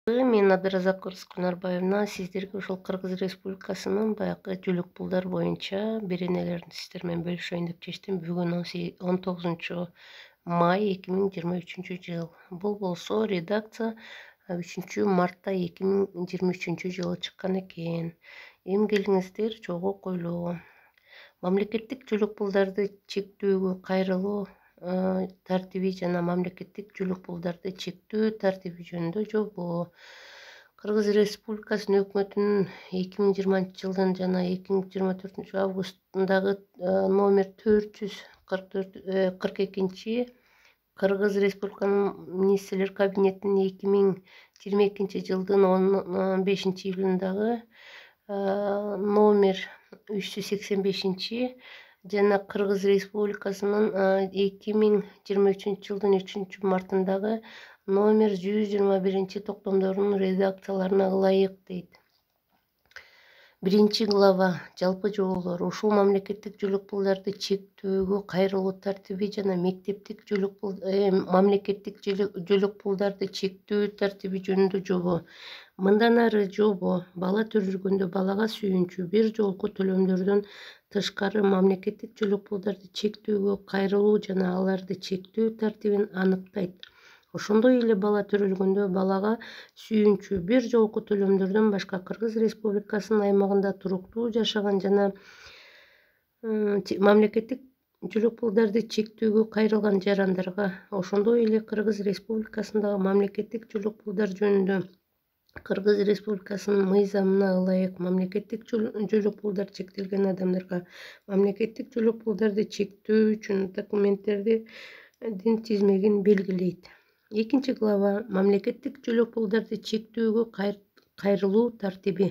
Мен Абдыразак Кунарбаевна сиздерге ушул Кыргыз Республикасынын баягы жүлүк пулдар боюнча беренелерин сиздер менен бөлүшөйүн деп чечтим. Бүгүн 19 май 2023 жыл. Бул болсо редакция 3 мартта 2023 жылы чыккан экен. Эми келиңиздер жолго койлоо. Мамлекеттик жүлүк пулдарды чектөөгө кайрылуу тартиби жана мамлекеттик жүлүк пулдарды чектөө тартиби жөнүндө жобо. Кыргыз Республикасынын өкмөтүнүн 2020-жылдын жана 2024-августундагы номер 444/42 Кыргыз Республиканын министрлер кабинетинин 2022-жылдын 15-июлундагы номер 385 жана Кыргыз Республикасынын 2023-жылдын 3-мартындагы номер 121 токтомдорунун редакцияларына ылайык дейт. 1-глава жалпы жоболор. Ушул мамлекеттик жүлүк пулдарды чектөөгө кайрылуу тартиби жана мамлекеттик жүлүк пулдарды чектөө тартиби жөнүндө жобо. Мындан ары жобо бала төрөлгөндө балага сүйүнчү бир жолку төлөмдөрдөн тышкары мамлекеттик жүлүк пулдарды чектөөгө кайрылуу жана аларды чектөө тартибин аныктайт. Ошондой эле бала төрөлгөндө балага сүйүнчү бир жолку төлөмдөрдөн башка Кыргыз Республикасынын аймагында туруктуу жашаган жана мамлекеттик жүлүк пулдарды чектөөгө кайрылган жарандарга, ошондой эле Кыргыз Республикасындагы мамлекеттик жүлүк пулдар жөнүндө Кыргыз Республикасынын мыйзамына ылайык мамлекеттик жүлүк пулдар чектелген адамдарга мамлекеттик жүлүк пулдарды чектөө үчүн документтердин тизмегин белгилейт. 2-глава мамлекеттик жүлүк пулдарды чектөөгө кайрылуу тартиби.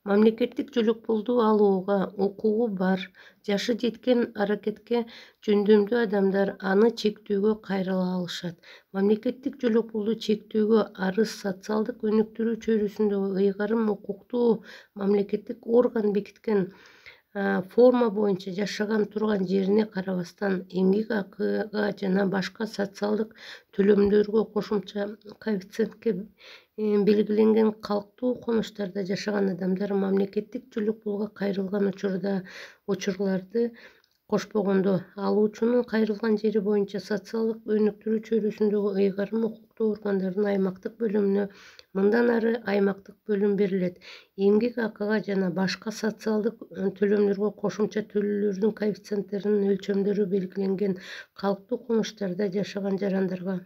Мамлекеттик жүлүк пулду алууга укугу бар, жашы жеткен аракетке жөндөмдүү адамдар аны чектөөгө кайрыла алышат. Мамлекеттик жүлүк пулду чектөөгө арыз социалдык өнүктүрүү чөйрөсүндө ыйгарым укуктуу мамлекеттик орган бекиткен форма боюнча жашаган турган жерине карабастан эмгек акыга жана башка социалдык төлөмдөргө кошумча коэффициентке белгиленген калктуу конуштарда жашаган адамдар мамлекеттик жүлүк пулга кайрылган учурларды кошпогондо алуучунун кайрылган жери боюнча социалдык өнүктүрүү чөйрөсүндөгү ыйгарым укуктуу органдардын аймактык бөлүмүнө мындан ары аймактык бөлүм берилет. Эмгек акыга жана башка социалдык төлөмдөргө кошумча төлөөлөрдүн коэффициенттеринин өлчөмдөрү белгиленген калктуу конуштарда жашаган жарандарга,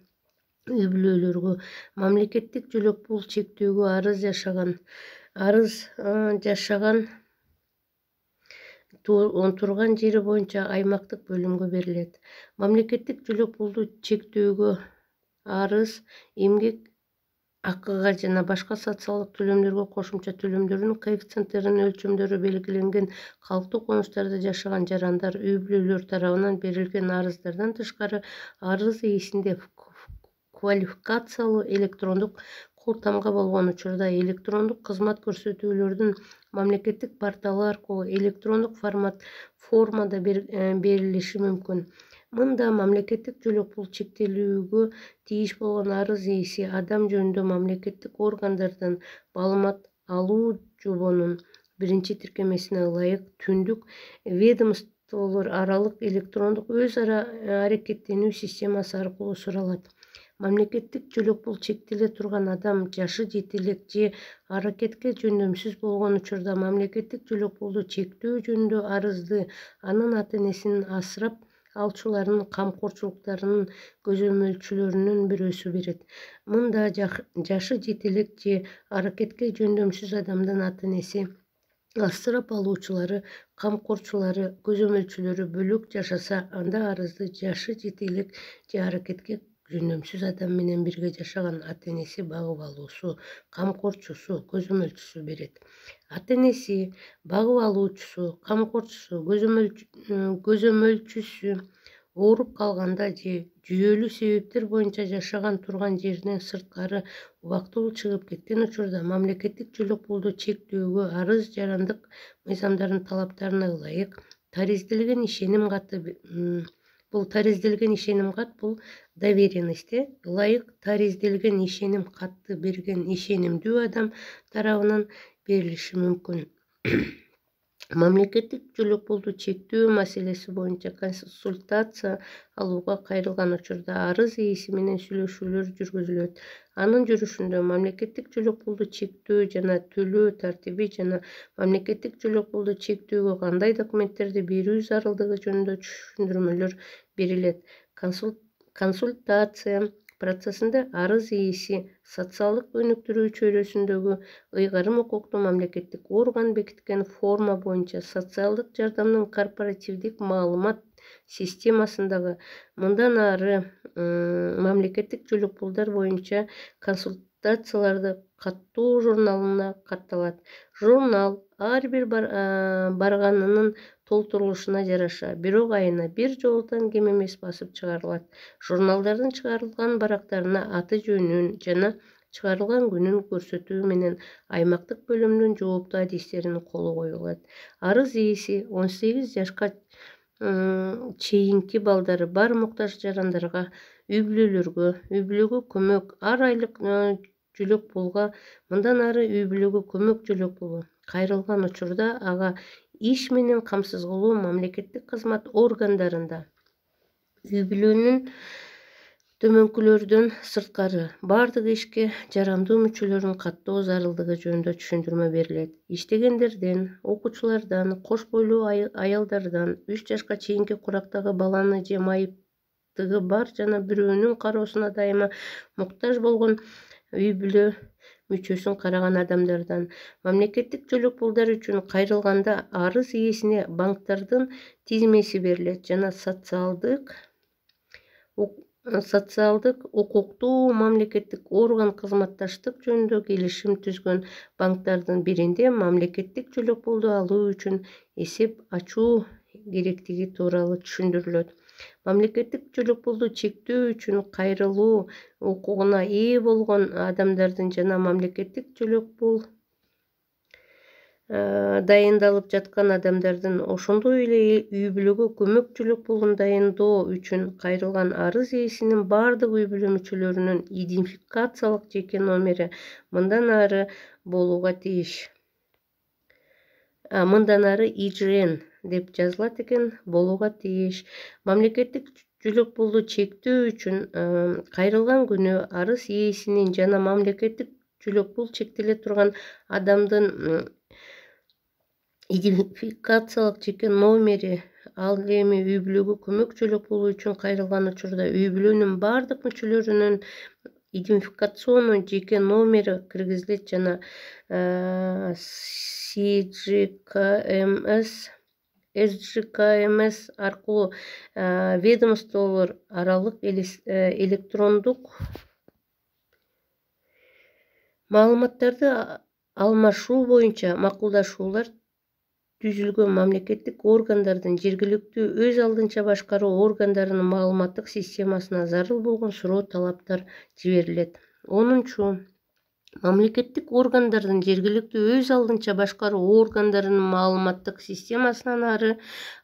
үй-бүлөлөргө мамлекеттик жүлүк пул чектөөгө арыз жашаган турган жери боюнча аймактык бөлүмгө берилет. Мамлекеттик жүлүк пулду чектөөгө арыз эмгек акыга жана башка социалдык төлөмдөргө кошумча төлөмдөрдүн коэффициенттеринин өлчөмдөрү белгиленген калктуу конуштарда жашаган жарандар, үй-бүлөлөр тарабынан берилген арыздардан тышкары арыз ээсинде квалификациялуу электрондук кол тамга болгон учурда электрондук кызмат көрсөтүүлөрдүн мамлекеттик порталы аркылуу электрондук формада берилиши мүмкүн. Мында мамлекеттик жүлүк пул чектелүүгө тийиш болгон арыз ээси адам жөнүндө мамлекеттик органдардан маалымат алуу жобонун 1-тиркемесине ылайык түндүк ведомстволор аралык электрондук өз ара аракеттенүү системасы аркылуу суралат. Мамлекеттик жүлүк пул чектеле турган адам жашы жете элек же аракетке жөндөмсүз болгон учурда мамлекеттик жүлүк пулду чектөө жөнүндө арызды анын ата-энесинин асырап алчуларынын камкорчулуктарынын көзөмөлчүлөрүнүн бирөөсү берет. Мында жашы жете элек же аракетке жөндөмсүз адамдын ата-энеси, асырап алуучулары, камкорчулары, көзөмөлчүлөрү бөлөк жашаса, анда арызды жашы жете элек же аракетке жөндөмсүз адам менен бирге жашаган ата-энеси, багып алуусу, камкорчусу, көзөмөлчүсү берет. Ата-энеси, багып алуучусу, камкорчусу, көзөмөлчүсү ооруп калганда же жүйөлүү себептер боюнча жашаган турган жеринен сырткары убактылуу чыгып кеткен учурда мамлекеттик жүлүк пулду чектөөгө арыз жарандык мыйзамдардын талаптарына ылайык таризделген ишеним каты Бұл таризделген ишеним кат, бұл доверенность. Ылайык таризделген ишеним катты берген ишенимдүү адам тарабынан берилиши мүмкүн. Мамлекеттик жүлөк пулду чектөө маселеси боюнча консультация алууга кайрылган учурда арыз ээси менен сүйлөшүүлөр жүргүзүлөт. Анын жүрүшүндө мамлекеттик жүлөк пулду чектөө жана төлөө тартиби жана мамлекеттик жүлөк пулду чектөөгө кандай документтерди берүү зарылдыгы жөнүндө түшүндүрмөлөр берилет. Консультация процессинде арыз ээси социалдык өнүктүрүү чөйрөсүндөгү ыйгарым укуктуу мамлекеттик орган бекиткен форма боюнча социалдык жардамдын корпоративдик маалымат системасындагы мындан ары мамлекеттик жүлөк пулдар боюнча консультацияларды каттоо журналына катталат. Журнал ар бир барганынын толтурулушуна жараша, бирок айына бир жолудан кем эмес басып чыгарылат. Журналдардын чыгарылган барактарына аты жөнүн жана чыгарылган күнүн көрсөтүү менен аймактык бөлүмдүн жооптуу адистеринин колу коюлат. Арыз ээси 18 жашка чейинки балдары бар муктаж жарандарга, үй-бүлөгө көмөк, ар айлык жүлөк пулга, мындан ары үй-бүлөгө көмөк жүлөк пулу кайрылган учурда ага иш менен камсыз кылуу мамлекеттик кызмат органдарында үй-бүлөнүн төмөнкүлөрдөн сырткары бардык ишке жарамдуу мүчөлөрүн каттоо зарылдыгы жөнүндө түшүндүрмө берилет. Иштегендерден, окуучулардан, кош бойлуу аялдардан, 3 жашка чейинки курактагы баланы же майыптыгы бар жана бирөөнүн кароосуна дайыма муктаж болгон үй-бүлө мүчөсүн караган адамдардан, мамлекеттик жүлөк пулдар үчүн кайрылганда арыз ээсине банктардын тизмеси берилет жана социалдык укуктуу мамлекеттик орган кызматташтык жөнүндө келишим түзгөн банктардын биринде мамлекеттик жүлөк пулду алуу үчүн эсеп ачуу керектиги тууралуу түшүндүрүлөт. Мамлекеттик жүлөк пулду чектөө үчүн кайрылуу укугуна ээ болгон адамдардын жана мамлекеттик жүлөк пул дайындалып жаткан адамдардын, ошондой эле үй-бүлөгө көмөк жүлөк пулун дайындоо үчүн кайрылган арыз ээсинин бардык үй-бүлө мүчөлөрүнүн идентификациялык жеке номери мындан ары болууга тийиш. Мындан ары ИЖН деп жазылат экен, болууга тийиш. Мамлекеттик жүлөк пулду чектөө үчүн кайрылган күнү арыз ээсинин жана мамлекеттик жүлөк пул чектеле турган адамдын идентификациялык жеке номери, ал эми үй-бүлөгө көмөк жүлөк пулу үчүн кайрылган учурда үй-бүлөнүн бардык мүчөлөрүнүн идентификационный жеке номери киргизилет жана СЖКМС аркылуу ведомстволор аралык электрондук маалыматтарды алмашуу боюнча макулдашуулар түзүлгөн мамлекеттик органдардын жергиликтүү өз алдынча башкаруу органдарынын маалыматтык системасына зарыл болгон суроо талаптар жиберилет. 10. Мамлекеттик органдардын жергиликтүү өз алдынча башкаруу органдарынын маалыматтык системасынан ары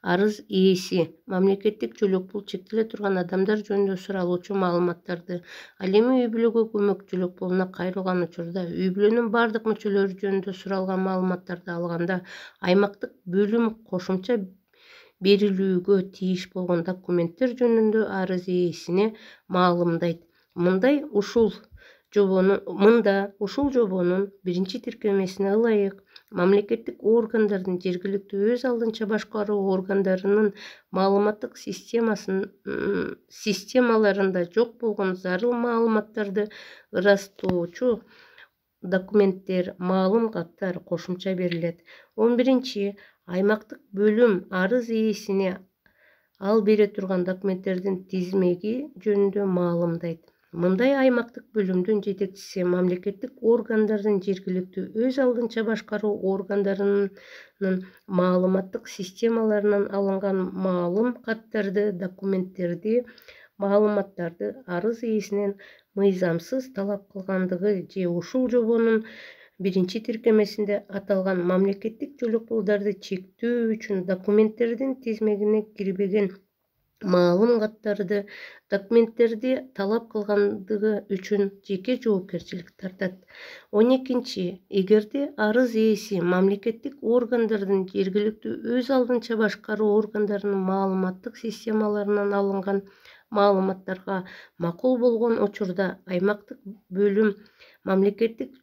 арыз ээси мамлекеттик жүлөк пул чектеле турган адамдар жөнүндө суралуучу маалыматтарды, ал эми үй-бүлөгө көмөк жүлөк пулуна кайрылган учурда үй-бүлөнүн бардык мүчөлөрү жөнүндө суралган маалыматтарды алганда аймактык бөлүм кошумча берилүүгө тийиш болгон документтер жөнүндө арыз ээсине маалымдайт. Ушул жобонун биринчи тиркемесине ылайык мамлекеттик органдардын жергиликтүү өз алдынча башкаруу органдарынын маалыматтык системаларында жок болгон зарыл маалыматтарды ырастоочу документтер, маалым каттар кошумча берилет. 11. Аймактык бөлүм арыз ээсине ал бере турган документтердин тизмеги жөнүндө маалымдайт. Мындай аймактык бөлүмдүн жетекчиси мамлекеттик органдардын жергиликтүү өз алдынча башкаруу органдарынын маалыматтык системаларынан алынган маалым каттарды, документтерди, маалыматтарды арыз ээсинен мыйзамсыз талап кылгандыгы же ушул жобонун биринчи тиркемесинде аталган мамлекеттик жүлөк пулдарды чектөө үчүн документтердин тизмегине кирбеген маалыматтарды документтерди талап кылгандыгы үчүн жеке жоопкерчилик тартат. 12. Эгерде арыз ээси мамлекеттик органдардын жергиликтүү өз алдынча башкаруу органдарынын маалыматтык системаларынан алынган маалыматтарга макул болгон учурда аймактык бөлүм мамлекеттик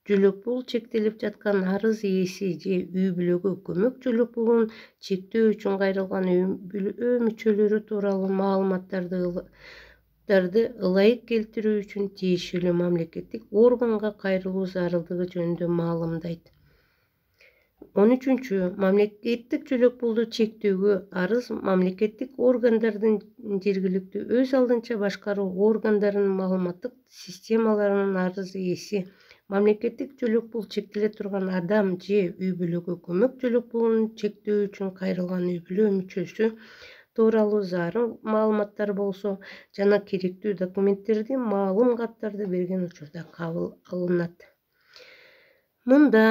жөлөк пул чектелип жаткан арыз ээси же үй бүлөгө көмөк жөлөк пулун чектөө үчүн кайрылган үй бүлө мүчөлөрү тууралуу маалыматтарды ылайык келтирүү үчүн тиешелүү мамлекеттик органга кайрылуу зарылдыгы жөнүндө маалымдайт. 13. Мамлекеттик жөлөк пулду чектөөгө арыз мамлекеттик органдардын жергиликтүү өз алдынча башкаруу органдарынын маалыматтык системаларынын арыз ээси мамлекеттик жөлөк пул чектеле турган адам же үй бүлөгө көмөк жөлөк пулун чектөө үчүн кайрылган үй бүлө мүчөсү тууралуу зарыл маалыматтар болсо жана керектүү документтерди маалым каттарды берген учурда кабыл алынат. Мында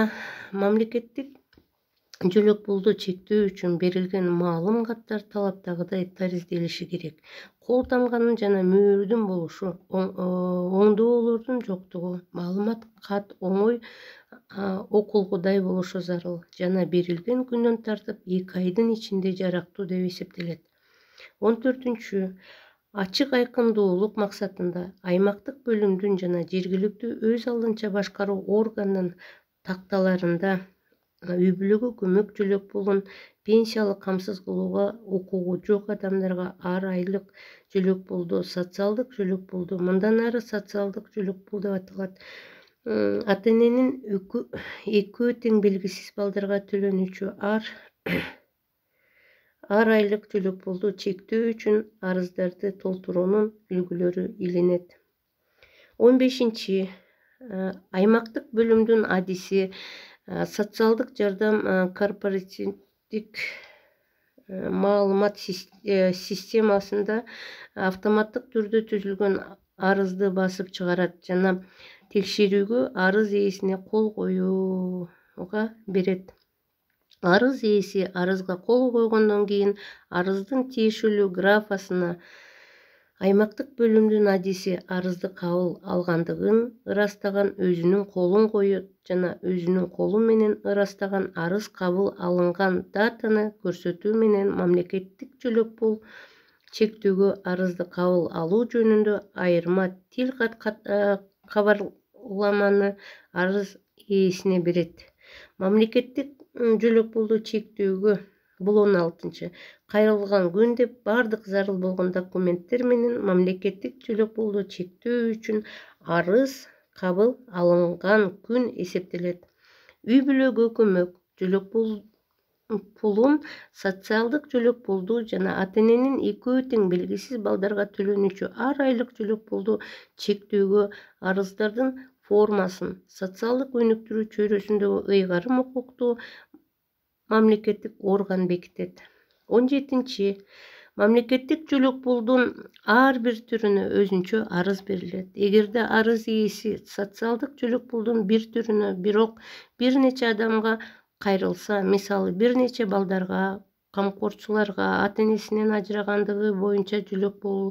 мамлекеттик жөлөк пулду чектөө үчүн берилген маалым каттар талаптагыдай таризделиши керек. Кол тамганын жана мөөрдүн болушу, оңдоолордун жоктугу, маалымат кат оңой окулгудай болушу зарыл жана берилген күндөн тартып 2 айдын ичинде жарактуу деп эсептелет. 14. Ачык айкындуулук максатында аймактык бөлүмдүн жана жергиликтүү өз алдынча башкаруу органынын такталарында үй бүлөгө көмөк жөлөк пулун пенсиялык камсыз кылууга укугу жок адамдарга ар айлык жөлөк пулду, социалдык жөлөк пулду, мындан ары социалдык жөлөк пул деп аталат, ата-эненин экөө тең белгисиз балдарга төлөнүүчү ар айлык жөлөк пулду чектөө үчүн арыздарды толтуруунун үлгүлөрү иленет. 15. Аймактык бөлүмдүн адиси социалдык жардам корпоративдик маалымат системасында автоматтык түрдө түзүлгөн арызды басып чыгарат жана текшерүүгө арыз ээсине кол коюуга берет. Арыз ээси арызга кол койгондон кийин арыздын тиешелүү графасына аймактык бөлүмдүн адиси арызды кабыл алгандыгын ырастаган өзүнүн колун коет жана өзүнүн колу менен ырастаган арыз кабыл алынган датаны көрсөтүү менен мамлекеттик жөлөк пул чектөөгө арызды кабыл алуу жөнүндө айырма тил кабарламаны арыз ээсине берет. Мамлекеттик жөлөк пулду чектөөгө бул 16. Кайрылган күн деп бардык зарыл болгон документтер менен мамлекеттик жөлөк пулду чектөө үчүн арыз кабыл алынган күн эсептелет. Үй бүлөгө көмөк жөлөк пулун, социалдык жөлөк пулду жана ата-эненин экөө тең белгисиз балдарга төлөнүүчү ар айлык жөлөк пулду чектөөгө арыздардын формасын социалдык өнүктүрүү чөйрөсүндөгү ыйгарым укуктуу мамлекеттик орган бекитет. 17. Мамлекеттик жөлөк пулдун ар бир түрүнө өзүнчө арыз берилет. Эгерде арыз ээси социалдык жөлөк пулдун бир түрүнө бирок бир нече адамга кайрылса, мисалы бир нече балдарга, камкорчуларга, ата-энесинен ажырагандыгы боюнча жөлөк пул,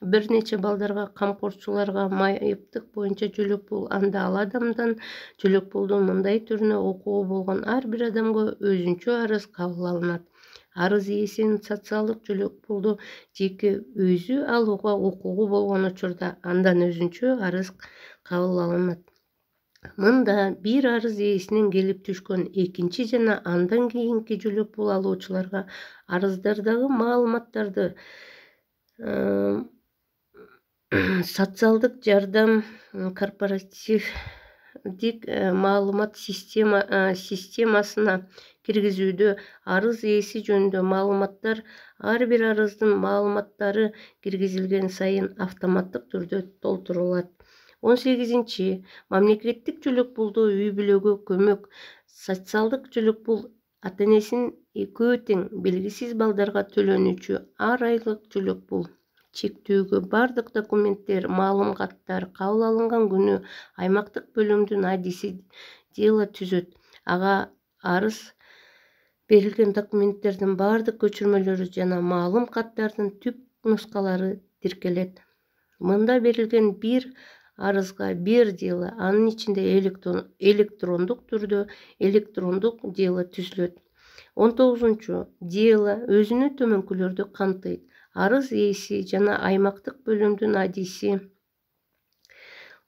бир нече балдарга, камкорчуларга майыптык боюнча жөлөк пул, анда ал адамдан жөлөк пулдун мындай түрүнө укугу болгон ар бир адамга өзүнчө арыз кабыл алынат. Арыз ээсинин социалдык жөлөк пулду жеке өзү алууга укугу болгон учурда андан өзүнчө арыз кабыл алынат. Мында бир арыз ээсинен келип түшкөн экинчи жана андан кийинки жөлөк пул алуучуларга арыздардагы маалыматтарды социалдык жардам корпоративдик маалымат системасына киргизүүдө арыз ээси жөнүндө маалыматтар ар бир арыздын маалыматтары киргизилген сайын автоматтык түрдө толтурулат. 18. Мамлекеттик жөлөк пулду үй бүлөгө көмөк, социалдык жөлөк пул ата-энесинин экөө тең белгисиз балдарга төлөнүүчү ар айлык жөлөк пул чектөөгө бардык документтер, маалым каттар кабыл алынган күнү аймактык бөлүмдүн адиси дело түзөт. Ага арыз Берилген документтердин бардык көчүрмөлөрү жана маалым каттардын түп нускалары тиркелет. Мында берилген бир арызга бир дело, анын ичинде электрондук түрдө электрондук дело түзүлөт. 19 дело өзүнө төмөнкүлөрдү камтыйт. Арыз ээси жана аймактык бөлүмдүн адиси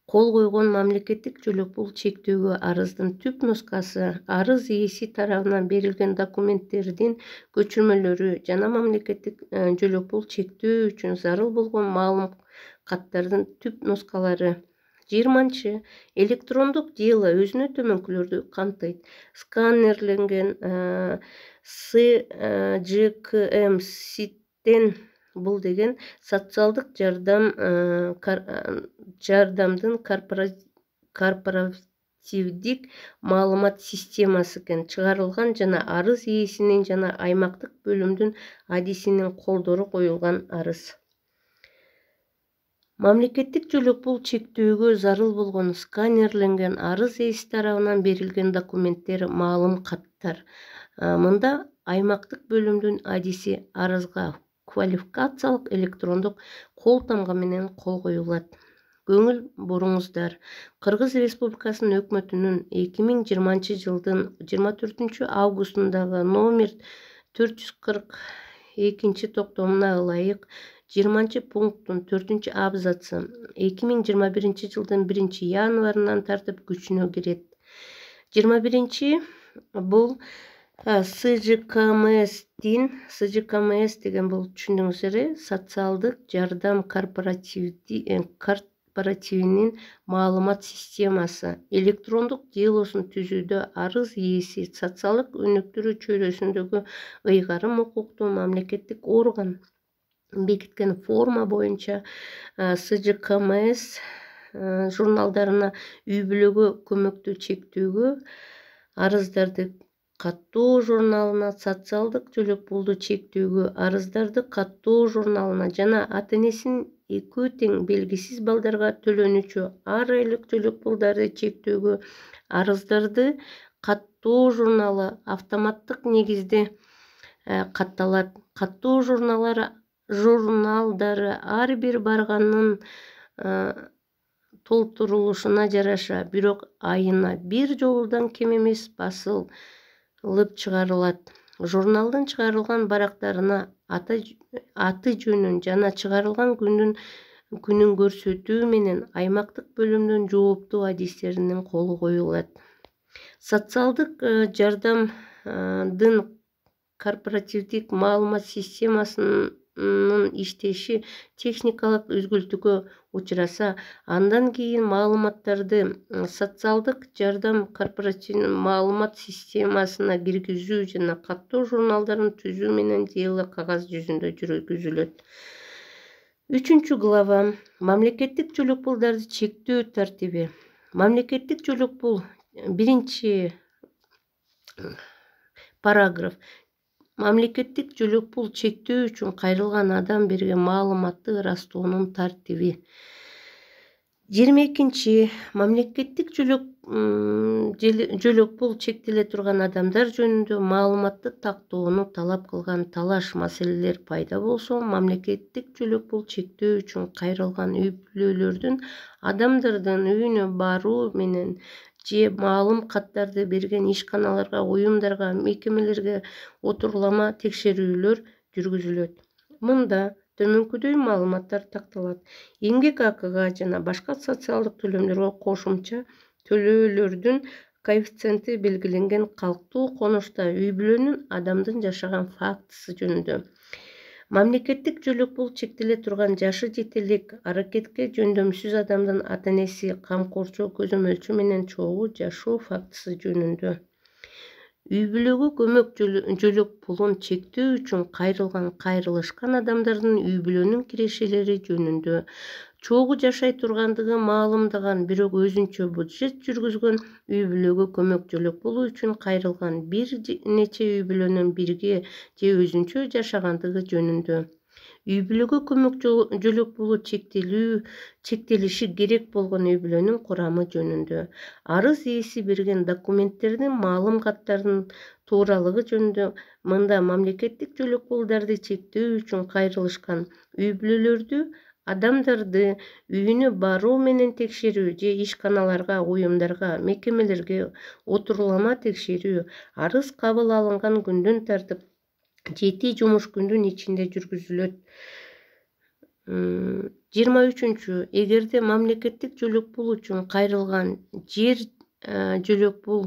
кол койгон мамлекеттик жөлөк пул чектөөгө арыздын түп нускасы, арыз ээси тарабынан берилген документтердин көчүрмөлөрү жана мамлекеттик жөлөк пул чектөө үчүн зарыл болгон маалым каттардын түп нускалары. 20 электрондук дело өзүнө төмөнкүлөрдү камтыйт. Сканерленген СЖКМ ситтен бул деген социалдык жардамдын корпоративдик маалымат системасы экен чыгарылган жана арыз ээсинин жана аймактык бөлүмдүн адисинин колдору коюлган арыз. Мамлекеттик жөлөк пул чектөөгө зарыл болгон сканерленген арыз ээси тарабынан берилген документтер, маалым каттар. Мында аймактык бөлүмдүн адиси арызга квалификациялык электрондук кол тамга менен кол коюлат. Көңүл буруңуздар. Кыргыз Республикасынын өкмөтүнүн 2020 жылдын 24 августундагы номер 442 токтомуна ылайык 20 пункттун 4 абзацы 2021 жылдын 1 январынан тартып күчүнө кирет. 21 бул СЖКМС деген бул түшүндүңүздөр, социалдык жардам корпоративинин маалымат системасы. Электрондук делосун түзүүдө арыз ээси социалдык өнүктүрүү чөйрөсүндөгү ыйгарым укуктуу мамлекеттик орган бекиткен форма боюнча СЖКМС журналдарына үй-бүлөгө көмөктү чектөөгө, арыздарды каттоо журналына, социалдык жөлөк пулду чектөөгө, арыздарды каттоо журналына жана ата-энесин экөө тең белгисиз балдарга төлөнүүчү ар айлык жөлөк пулдарды чектөөгө, арыздарды каттоо журналы автоматтык негизде катталат. Каттоо журналдары ар бир барганын толтурулушуна жараша, бирок айына бир жолудан кем эмес басылып чыгарылат. Журналдын чыгарылган барактарына аты жөнүн жана чыгарылган күнүн көрсөтүү менен аймактык бөлүмдүн жооптуу адистеринин колу коюлат. Социалдык жардамдын корпоративдик маалымат системасынын иштеши техникалык үзгүлтүүгө учураса, андан кийин маалыматтарды социалдык жардам корпоративдик маалымат системасына киргизүү жана каттоо журналдарын түзүү менен дело кагаз жүзүндө жүргүзүлөт. 3 глава. Мамлекеттик жөлөк пулдарды чектөө тартиби. Мамлекеттик жөлөк пул 1 параграф. Мамлекеттик жөлөк пул чектөө үчүн кайрылган адам берген маалыматты ырастоонун тартиби. 22 мамлекеттик жөлөк пул чектеле турган адамдар жөнүндө маалыматты тактоону талап кылган талаш маселелер пайда болсо, мамлекеттик жөлөк пул чектөө үчүн кайрылган үй-бүлөлөрдүн адамдардын үйүнө баруу менен же маалым каттарды берген ишканаларга, уюмдарга, мекемелерге отурлама текшерүүлөр жүргүзүлөт. Мында төмөнкүдөй маалыматтар такталат. Эмгек акыга жана башка социалдык төлөмдөргө кошумча төлөөлөрдүн коэффициенти белгиленген калктуу конушта үй-бүлөнүн адамдын жашаган фактысы жөнүндө. Мамлекеттик жөлөк пул чектеле турган жашы жете элек аракетке жөндөмсүз адамдын ата-энеси, камкорчу, көзөмөлчү менен чогуу жашоо фактысы жөнүндө. Үй-бүлөгө көмөк жөлөк пулун чектөө үчүн кайрылган кайрылышкан адамдардын үй-бүлөнүн кирешелери жөнүндө. Чогуу жашай тургандыгы маалымдаган, бирок өзүнчө бюджет жүргүзгөн үй-бүлөгө көмөк жөлөк пулу үчүн кайрылган бир нече үй-бүлөнүн бирге же өзүнчө жашагандыгы жөнүндө. үй бүлөгө көмөк жөлөк булуу чектелиши керек болгон үй бүлөнүн курамы жөнүндө, арыз ээси берген документтердин маалым каттарынын тууралыгы жөнүндө, мында мамлекеттик жөлөк пулдарды чектөө үчүн кайрылышкан үй бүлөлөрдү адамдарды үйүнө баруу менен текшерүү же ишканаларга, уюмдарга, мекемелерге отурлама текшерүү арыз кабыл алынган күндөн тартып 7 жумуш күндүн ичинде жүргүзүлөт. 23. Эгерде мамлекеттик жөлөк пул үчүн кайрылган жер жөлөк пул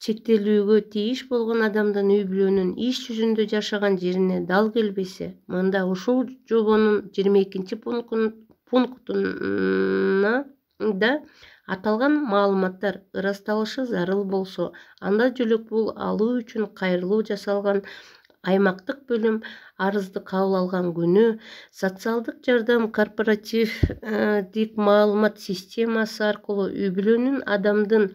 чектелүүгө тийиш болгон адамдын үй бүлөнүн иш жүзүндө жашаган жерине дал келбесе, мында ушул жобонун 22 пунктунда аталган маалыматтар ырасталышы зарыл болсо, анда жөлөк пул алуу үчүн кайрылуу жасалган аймактык бөлүм арызды кабыл алган күнү социалдык жардам корпоративдик маалымат системасы аркылуу үй бүлөнүн адамдын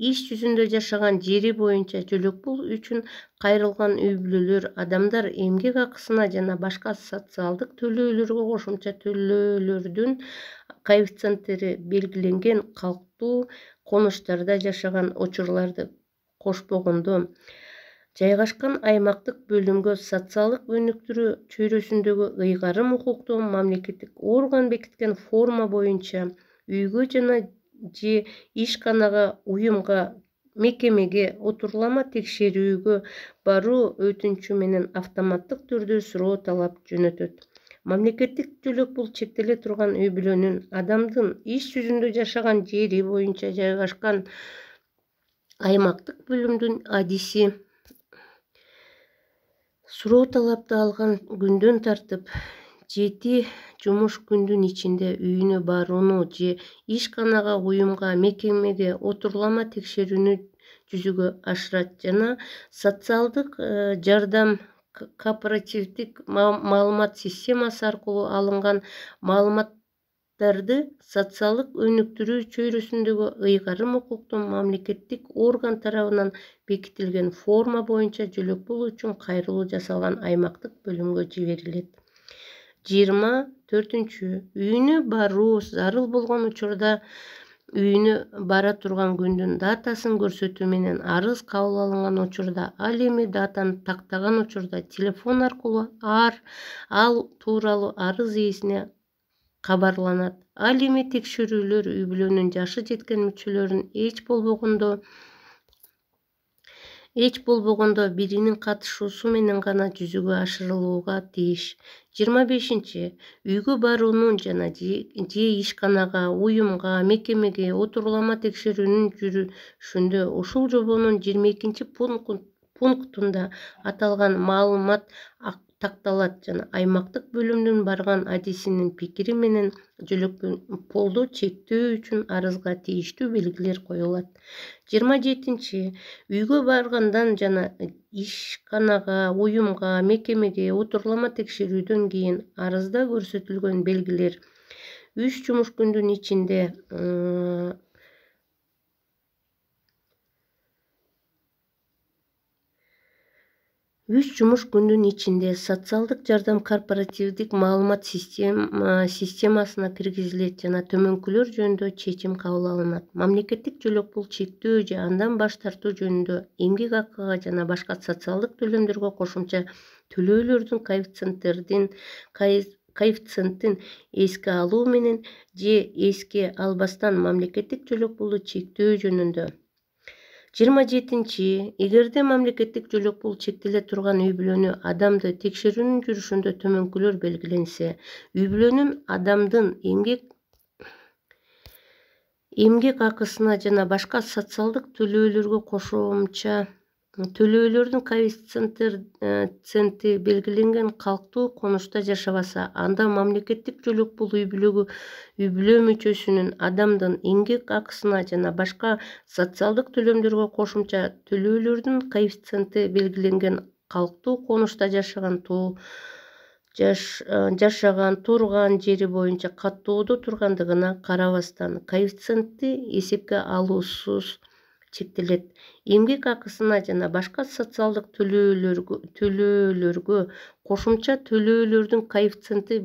иш жүзүндө жашаган жери боюнча жөлөк пул үчүн кайрылган үй бүлөлөр адамдар эмгек акысына жана башка социалдык төлөөлөргө кошумча төлөөлөрдүн коэффициенттери белгиленген калктуу конуштарда жашаган учурларды кошпогондо жайгашкан аймактык бөлүмгө социалдык өнүктүрүү чөйрөсүндөгү ыйгарым укуктуу мамлекеттик орган бекиткен форма боюнча үйгө жана же ишканага, уюмга, мекемеге отурлама текшерүүгө баруу өтүнүчү менен автоматтык түрдө суроо талап жөнөтөт. Мамлекеттик жөлөк пул чектеле турган үй бүлөнүн адамдын иш жүзүндө жашаган жери боюнча жайгашкан аймактык бөлүмдүн адиси суроо талапты алган күндөн тартып 7 жумуш күндүн ичинде үйүнө барууну же ишканага, уюмга, мекемеге отурлама текшерүүнү жүзүгө ашырат жана социалдык жардам корпоративдик маалымат системасы аркылуу алынган маалыматтарды социалдык өнүктүрүү чөйрөсүндөгү ыйгарым укуктуу мамлекеттик орган тарабынан бекитилген форма боюнча жөлөк пул үчүн кайрылуу жасалган аймактык бөлүмгө жиберилет. 24. Үйүнө баруу зарыл болгон учурда үйүнө бара турган күндүн датасын көрсөтүү менен арыз кабыл алынган учурда, ал эми датаны тактаган учурда телефон аркылуу ал тууралуу арыз ээсине кабарланат. Ал эми текшерүүлөр үй бүлөнүн жашы жеткен мүчөлөрүнүн эч болбогондо биринин катышуусу менен гана жүзүгө ашырылууга тийиш. 25. Үйгө баруунун жана же ишканага, уюмга, мекемеге отурлама текшерүүнүн жүрүшүндө ушул жобонун 22 пунктунда аталган маалымат такталат жана аймактык бөлүмдүн барган адисинин пикири менен жөлөк пулду чектөө үчүн арызга тийиштүү белгилер коюлат. 27. Үйгө баргандан жана ишканага, уюмга, мекемеге отурлама текшерүүдөн кийин арызда көрсөтүлгөн белгилер 3 жумуш күндүн ичинде социалдык жардам корпоративдик маалымат системасына киргизилет жана төмөнкүлөр жөнүндө чечим кабыл алынат. Мамлекеттик жөлөк пул чектөө же андан баш тартуу жөнүндө эмгек акыга жана башка социалдык төлөмдөргө кошумча төлөөлөрдүн коэффициентин эске алуу менен же эске албастан мамлекеттик жөлөк пулду чектөө жөнүндө. 27. Эгерде мамлекеттик жөлөк пул чектеле турган үй бүлөнү адамды текшерүүнүн жүрүшүндө төмөнкүлөр белгиленсе, үй бүлөнүн адамдын эмгек акысына жана башка социалдык төлөөлөргө кошумча төлөөлөрдүн коэффициенти белгиленген калктуу конушта жашабаса, анда мамлекеттик жөлөк пул үй бүлө мүчөсүнүн адамдын эмгек акысына жана башка социалдык төлөмдөргө кошумча төлөөлөрдүн коэффициенти белгиленген калктуу конушта жашаган турган жери боюнча каттоодо тургандыгына карабастан коэффициентти эсепке алуусуз чектелет. Эмгек акысына жана башка социалдык төлөөлөргө кошумча төлөөлөрдүн коэффициенти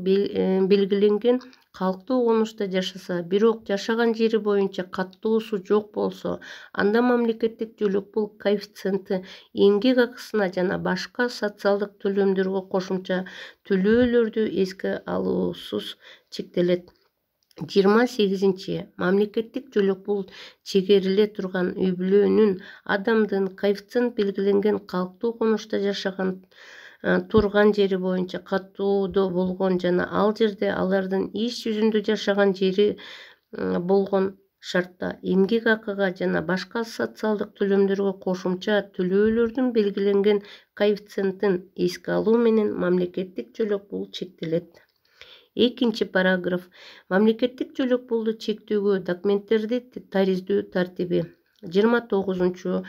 белгиленген калктуу конушта жашаса, бирок жашаган жери боюнча каттоосу жок болсо, анда мамлекеттик жөлөк пул коэффициенти эмгек акысына жана башка социалдык төлөмдөргө кошумча төлөөлөрдү эске алуусуз чектелет. 28. Мамлекеттик жөлөк пул чегериле турган үй-бүлөнүн адамдын коэффициент белгиленген калктуу конушта жашаган турган жери боюнча каттоодо болгон жана ал жерде алардын иш жүзүндө жашаган жери болгон шартта эмгек акыга жана башка социалдык төлөмдөргө кошумча төлөөлөрдүн белгиленген коэффициентин эске алуу менен мамлекеттик жөлөк пул чектелет. 2 параграф. Мамлекеттик жөлөк пулду чектөөгө документтерди тариздөө тартиби. 29.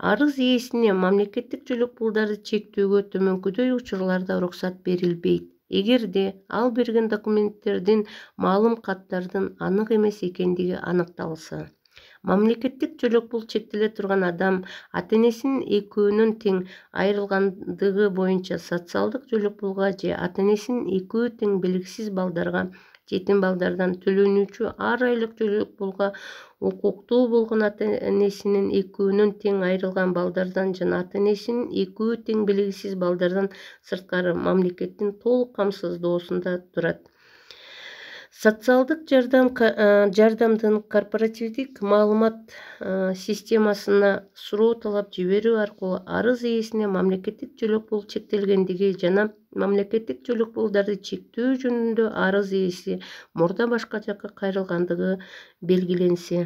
Арыз ээсине мамлекеттик жөлөк пулдарды чектөөгө төмөнкүдөй учурларда уруксат берилбейт. Эгерде ал берген документтердин маалым каттардын анык эмес экендиги аныкталса. Мамлекеттик жөлөк пул чектеле турган адам ата-энесинин экөөнөн тең айрылгандыгы боюнча социалдык жөлөк пулга же ата-энесинин экөө тең белгисиз балдарга, жетим балдардан төлөнүүчү ар айлык жөлөк пулга укуктуу болгон ата-энесинин экөөнөн тең айрылган балдардан жана ата-энесинин экөө тең белгисиз балдардан сырткары мамлекеттин толук камсыздоосунда турат. Социалдык жардамдын корпоративдик маалымат системасына суроо талап жиберүү аркылуу арыз ээсине мамлекеттик жөлөк пул чектелгендиги жана мамлекеттик жөлөк пулдарды чектөө жөнүндө арыз ээси мурда башка жакка кайрылгандыгы белгиленсе.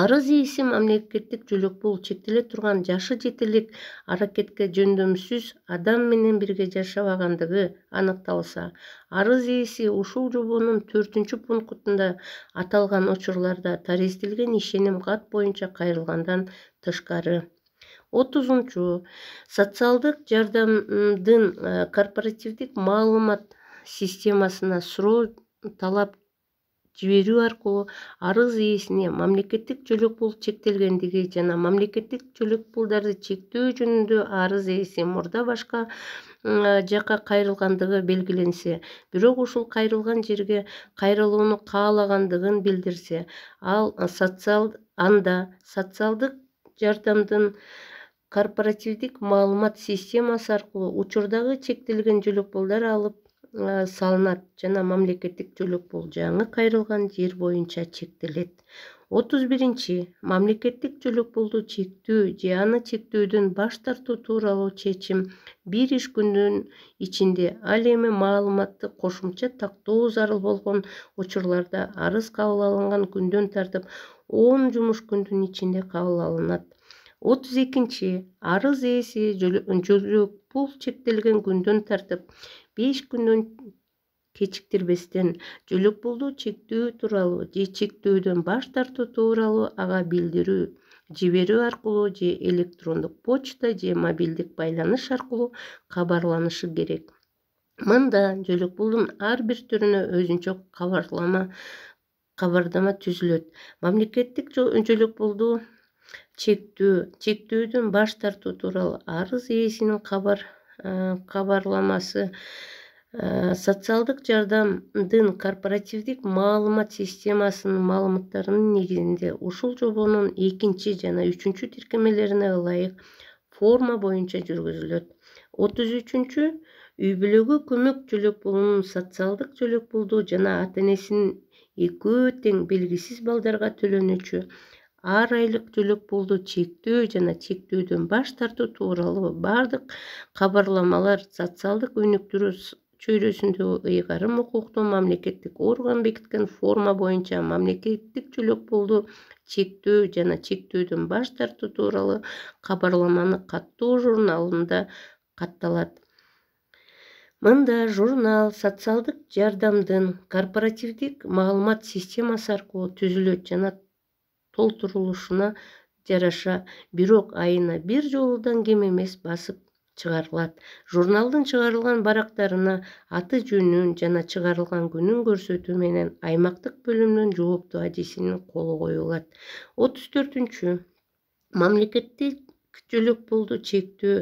Арыз ээси мамлекеттик жөлөк пул чектеле турган жашы жетерлик аракетке жөндөмсүз адам менен бирге жашабагандыгы аныкталса, арыз ээси ушул жобонун 4-пунктунда аталган учурларда таризделген ишеним кат боюнча кайрылгандан тышкары. 30. Социалдык жардамдын корпоративдик маалымат системасына суроо талап жиберүү аркылуу арыз ээсине мамлекеттик жөлөк пул чектелгендиги жана мамлекеттик жөлөк пулдарды чектөө жөнүндө арыз ээси мурда башка жакка кайрылгандыгы белгиленсе, бирок ушул кайрылган жерге кайрылууну каалагандыгын билдирсе, анда социалдык жардамдын корпоративдик маалымат системасы аркылуу учурдагы чектелген жөлөк пулдар алып салынат жана мамлекеттик жөлөк пул жаңы кайрылган жер боюнча чектелет. 31. Мамлекеттик жөлөк пулду чектөө же аны чектөөдөн баш тартуу тууралуу чечим 1 иш күндүн ичинде, ал эми маалыматты кошумча тактоо зарыл болгон учурларда арыз кабыл алынган күндөн тартып 10 жумуш күндүн ичинде кабыл алынат. 32. Арыз ээси жөлөк пул чектелген күндөн тартып 5 күндөн кечиктирбестен жөлөк пулду чектөө тууралуу же чектөөдөн баш тартуу тууралуу ага билдирүү жиберүү аркылуу же электрондук почта же мобилдик байланыш аркылуу кабарланышы керек. Мында жөлөк пулдун ар бир түрүнө өзүнчө кабардама түзүлөт. Мамлекеттик жөлөк пулду чектөөдөн баш тартуу тууралуу арыз ээсинин кабарламасы социалдык жардамдын корпоративдик маалымат системасынын маалыматтарынын негизинде ушул жобонун 2 жана 3 тиркемелерине ылайык форма боюнча жүргүзүлөт. 33. Үй-бүлөгө көмөк жөлөк пулунун социалдык жөлөк пулду жана ата-энесинин экөө тең белгисиз балдарга төлөнүүчү ар айлык жөлөк пулду чектөө жана чектөөдөн баш тартуу тууралуу бардык кабарламалар социалдык өнүктүрүү чөйрөсүндөгү ыйгарым укуктуу мамлекеттик орган бекиткен форма боюнча мамлекеттик жөлөк пулду чектөө жана чектөөдөн баш тартуу тууралуу кабарламаны каттоо журналында катталат. Мында журнал социалдык жардамдын корпоративдик маалымат системасы аркылуу түзүлөт жана толтурулушуна жараша, бирок айына бир жолудан кем эмес басып чыгарылат. Журналдын чыгарылган барактарына аты жөнүн жана чыгарылган күнүн көрсөтүү менен аймактык бөлүмдүн жооптуу адисинин колу коюлат. 34. Мамлекеттик жөлөк пулду чектөө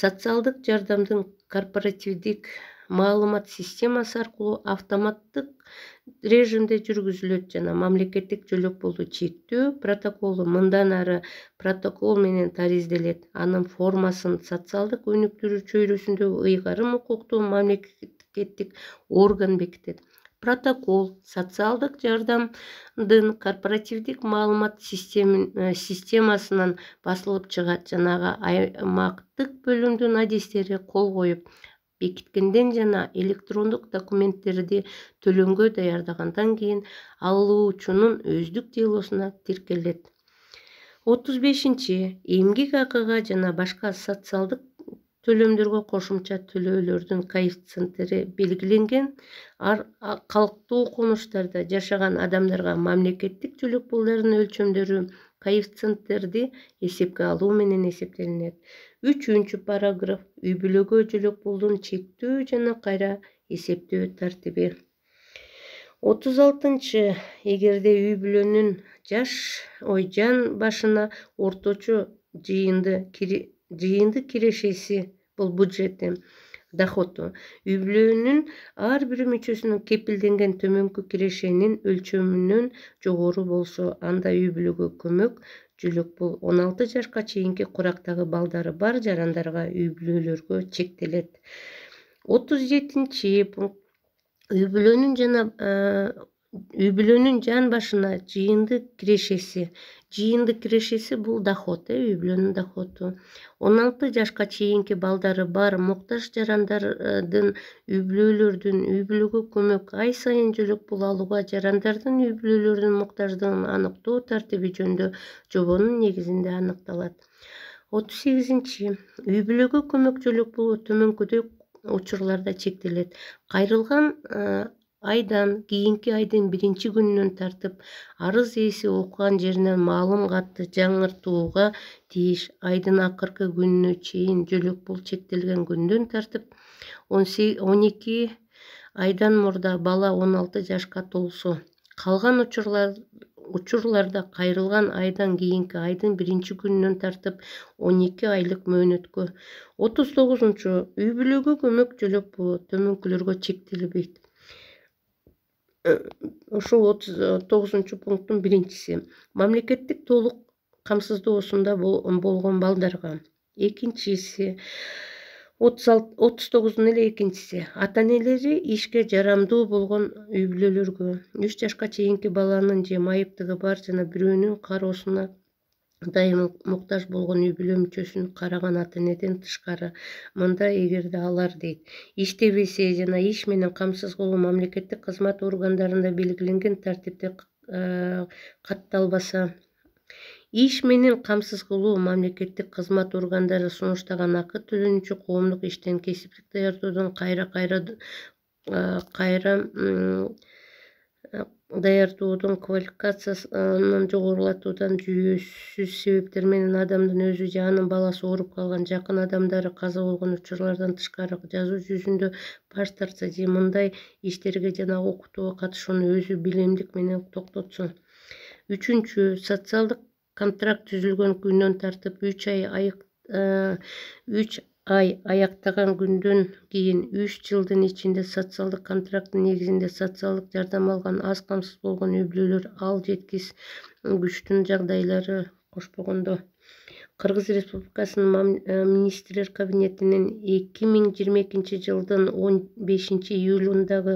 социалдык жардамдын корпоративдик маалымат системасы аркылуу автоматтык режимде жүргүзүлөт жана мамлекеттик жөлөк пулду чектөө протоколу мындан ары протокол менен таризделет. Анын формасын социалдык өнүктүрүү чөйрөсүндөгү ыйгарым укуктуу мамлекеттик орган бекитет. Протокол социалдык жардамдын корпоративдик маалымат системасынан басылып чыгат жана аймактык бөлүмдүн адистери кол коюп бекиткенден жана электрондук документтерди төлөмгө даярдагандан кийин алуучунун өздүк делосуна тиркелет. 35. Эмгек акыга жана башка социалдык төлөмдөргө кошумча төлөөлөрдүн коэффициенттери белгиленген калктуу конуштарда жашаган адамдарга мамлекеттик жөлөк пулдардын өлчөмдөрү коэффициенттерди эсепке алуу менен эсептелинет. 3. Параграф үй бүлөгө жөлөк пулдун чектөө жана кайра эсептөө тартиби. 36. Эгерде үй бүлөнүн жан башына орточо жыйынды кирешеси бул бюджети доходу үй бүлөнүн ар бир мүчөсүнүн кепилденген төмөнкү кирешенин өлчөмүнөн жогору болсо, анда үй бүлөгө көмөк жөлөк пул 16 жашка чейинки курактагы балдары бар жарандарга үй бүлөлөргө чектелет. 37. Пункт үй бүлөнүн жан башына жыйынды кирешеси бул доход, үй бүлөнүн доходу. 16 жашка чейинки балдары бар муктаж жарандардын үй бүлөлөрдүн үй бүлөгө көмөк ай сайын жөлөк пул алууга жарандардын үй бүлөлөрүнүн муктаждыгын аныктоо тартиби жөнүндө жобонун негизинде аныкталат. 38. Үй бүлөгө көмөк жөлөк пулу төмөнкүдөй учурларда чектелет. Кайрылган айдан кийинки айдын 1 күнүнөн тартып арыз ээси окуган жеринен маалым катты жаңыртууга тийиш. Айдын акыркы күнүнө чейин жөлөк пул чектелген күндөн тартып 12 айдан мурда бала 16 жашка толсо. Калган учурларда кайрылган айдан кийинки айдын 1 күнүнөн тартып 12 айлык мөөнөткө. 39. Үй бүлөгө көмөк жөлөк пулу төмөнкүлөргө чектелбейт. Ошол 39 пункттун 1-си. Мамлекеттик толук камсыздоосунда болгон балдарга. 2-си. 39-дун эле 2-си. Ата-энелери ишке жарамдуу болгон үй бүлөлөргө. 3 жашка чейинки баланын же майыптыгы бар жана бирөөнүн кароосуна дайым муктаж болгон үй бүлө мүчөсүн караган ата-энеден тышкары. Мында эгерде алар иштебесе жана иш менен камсыз кылуу мамлекеттик кызмат органдарында белгиленген тартипте катталбаса, иш менен камсыз кылуу мамлекеттик кызмат органдары сунуштаган акы төлөнүүчү коомдук иштен кесиптик даярдоодон даярдоодон квалификациясынын жогорулатуудан жүйөсүз себептер менен адамдын өзү же анын баласы ооруп калган, жакын адамдары каза болгон учурлардан тышкары жазуу жүзүндө баш тартса же мындай иштерге жана окутууга катышууну өзү билемдик менен токтотсо. 3. Социалдык контракт түзүлгөн күндөн тартып 3 ай аяктаган күндөн кийин 3 жылдын ичинде социалдык контракттын негизинде социалдык жардам алган аз камсыз болгон үй бүлөлөр ал жеткис күчтүн жагдайлары кошпогондо. Кыргыз Республикасынын министрлер кабинетинин 2022 жылдын 15 июлундагы